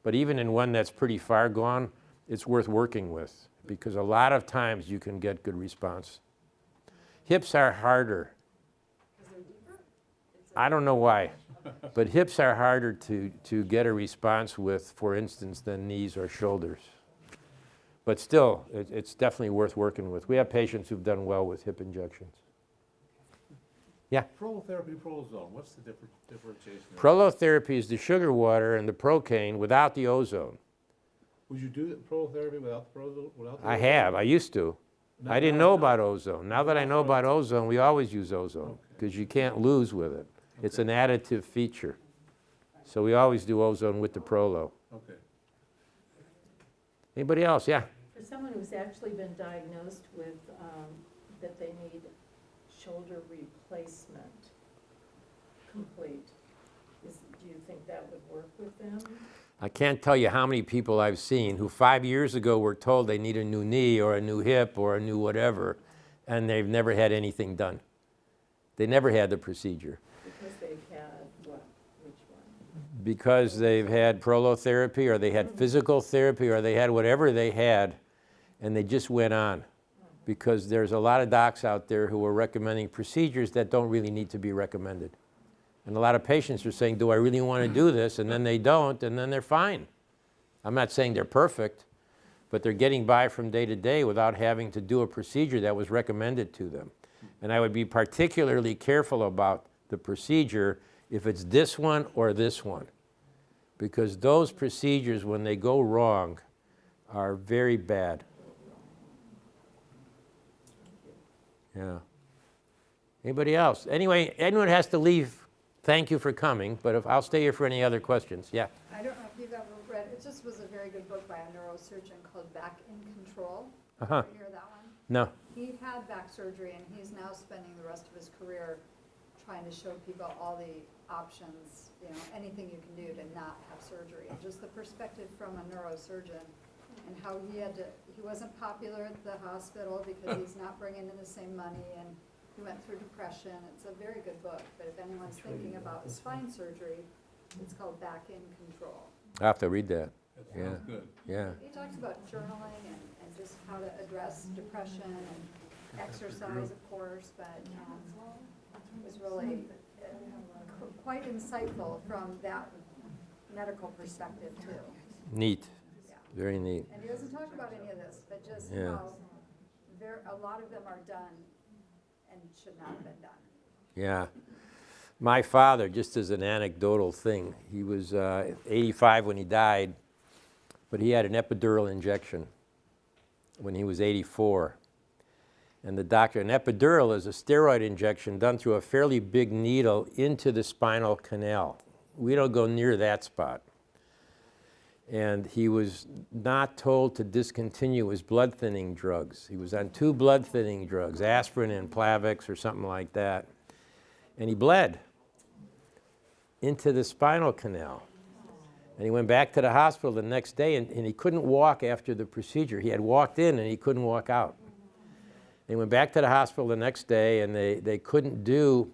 But even in one that's pretty far gone, it's worth working with because a lot of times you can get good response. Hips are harder. Because they're deeper? I don't know why, but hips are harder to get a response with, for instance, than knees or shoulders. But still, it's definitely worth working with. We have patients who've done well with hip injections. Yeah? Prolotherapy, Prolozone, what's the differentiation there? Prolotherapy is the sugar water and the procaine without the ozone. Would you do Prolotherapy without the Prolozone? I have, I used to. I didn't know about ozone. Now that I know about ozone, we always use ozone because you can't lose with it. It's an additive feature. So we always do ozone with the Prolo. Okay. Anybody else? Yeah? For someone who's actually been diagnosed with that they need shoulder replacement complete, do you think that would work with them? I can't tell you how many people I've seen who 5 years ago were told they need a new knee or a new hip or a new whatever, and they've never had anything done. They never had the procedure. Because they've had what? Which one? Because they've had prolotherapy or they had physical therapy or they had whatever they had, and they just went on. Because there's a lot of docs out there who are recommending procedures that don't really need to be recommended. And a lot of patients are saying, do I really want to do this? And then they don't, and then they're fine. I'm not saying they're perfect, but they're getting by from day to day without having to do a procedure that was recommended to them. And I would be particularly careful about the procedure if it's this one or this one. Because those procedures, when they go wrong, are very bad. Yeah. Anybody else? Anyway, anyone has to leave. Thank you for coming, but I'll stay here for any other questions. Yeah. I don't know if you've ever read, it just was a very good book by a neurosurgeon called Back in Control. Uh-huh. Ever hear that one? No. He had back surgery and he's now spending the rest of his career trying to show people all the options, you know, anything you can do to not have surgery. And just the perspective from a neurosurgeon and how he wasn't popular at the hospital because he's not bringing in the same money and he went through depression. It's a very good book, but if anyone's thinking about spine surgery, it's called Back in Control. I have to read that. That Yeah. sounds good. Yeah. He talks about journaling and just how to address depression and exercise, of course, but it was really quite insightful from that medical perspective too. Neat. Yeah. Very neat. And he doesn't talk about any of this, but just Yeah. how a lot of them are done and should not have been done. Yeah. My father, just as an anecdotal thing, he was 85 when he died, but he had an epidural injection when he was 84. And the doctor, an epidural is a steroid injection done through a fairly big needle into the spinal canal. We don't go near that spot. And he was not told to discontinue his blood thinning drugs. He was on 2 blood thinning drugs, aspirin and Plavix or something like that. And he bled into the spinal canal. And he went back to the hospital the next day, and he couldn't walk after the procedure. He had walked in and he couldn't walk out. They went back to the hospital the next day, and they couldn't do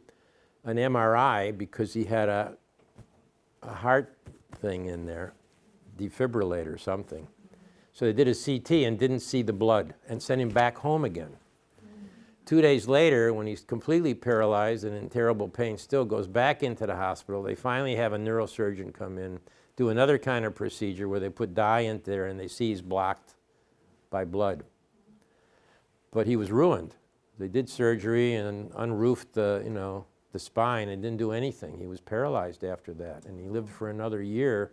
an MRI because he had a heart thing in there, defibrillator or something. So they did a CT and didn't see the blood and sent him back home again. 2 days later, when he's completely paralyzed and in terrible pain still, goes back into the hospital. They finally have a neurosurgeon come in, do another kind of procedure where they put dye in there and they see he's blocked by blood. But he was ruined. They did surgery and unroofed the spine and didn't do anything. He was paralyzed after that, and he lived for another year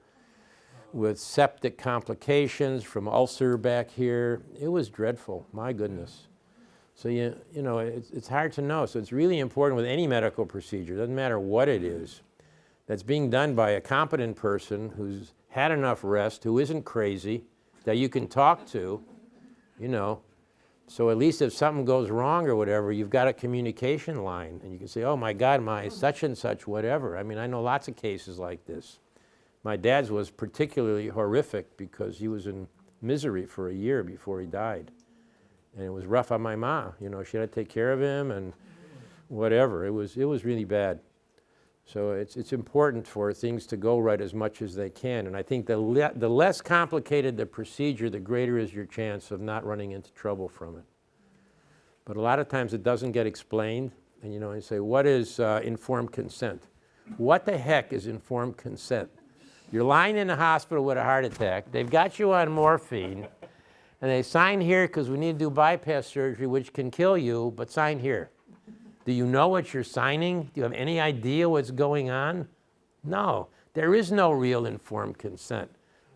with septic complications from ulcer back here. It was dreadful, my goodness. So it's hard to know. So it's really important with any medical procedure, doesn't matter what it is, that's being done by a competent person who's had enough rest, who isn't crazy, that you can talk to, So at least if something goes wrong or whatever, you've got a communication line, and you can say, oh my God, my such and such, whatever. I mean, I know lots of cases like this. My dad's was particularly horrific because he was in misery for a year before he died. And it was rough on my mom. She had to take care of him and whatever. It was really bad. So it's important for things to go right as much as they can. And I think the less complicated the procedure, the greater is your chance of not running into trouble from it. But a lot of times it doesn't get explained. And you say, what is informed consent? What the heck is informed consent? You're lying in the hospital with a heart attack. They've got you on morphine. And they sign here because we need to do bypass surgery, which can kill you, but sign here. Do you know what you're signing? Do you have any idea what's going on? No. There is no real informed consent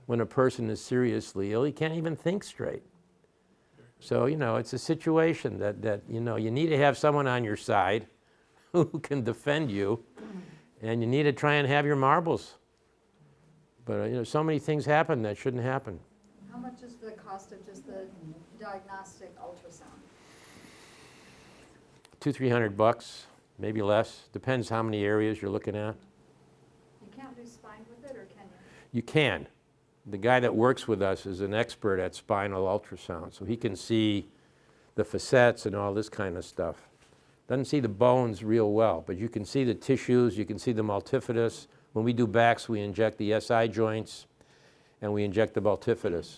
when a person is seriously ill. He can't even think straight. So, it's a situation that you need to have someone on your side who can defend you, and you need to try and have your marbles. But, so many things happen that shouldn't happen. How much is the cost of just the diagnostic ultrasound? $200-300, maybe less. Depends how many areas you're looking at. You can't do spine with it, or can you? You can. The guy that works with us is an expert at spinal ultrasound, so he can see the facets and all this kind of stuff. Doesn't see the bones real well, but you can see the tissues, you can see the multifidus. When we do backs, we inject the SI joints and we inject the multifidus.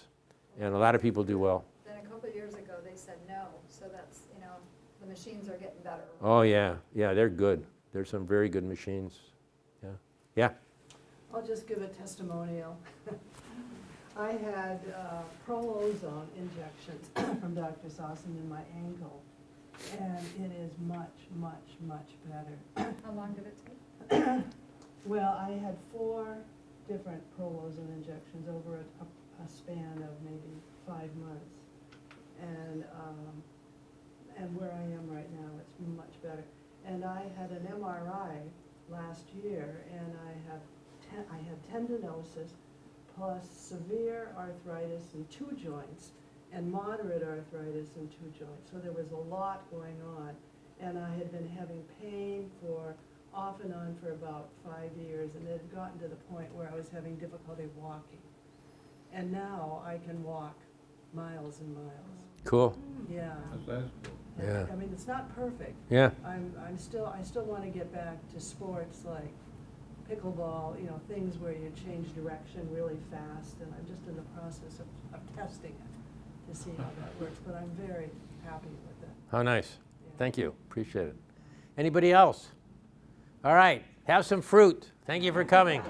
And a lot of people do well. Then a couple of years ago, they said no, so that's, the machines are getting better. Oh yeah, they're good. There's some very good machines. Yeah. I'll just give a testimonial. I had Prolozone injections from Dr. Sosin in my ankle, and it is much, much, much better. How long did it take? Well, I had 4 different Prolozone injections over a span of maybe 5 months. And where I am right now, it's much better. And I had an MRI last year, and I had tendinosis plus severe arthritis in 2 joints and moderate arthritis in 2 joints. So there was a lot going on. And I had been having pain off and on for about 5 years, and it had gotten to the point where I was having difficulty walking. And now I can walk miles and miles. Cool. Yeah. That's cool. Yeah. I mean, it's not perfect. Yeah. I still want to get back to sports like pickleball, things where you change direction really fast, and I'm just in the process of testing it to see how that works, but I'm very happy with it. How nice. Yeah. Thank you. Appreciate it. Anybody else? All right. Have some fruit. Thank you for coming.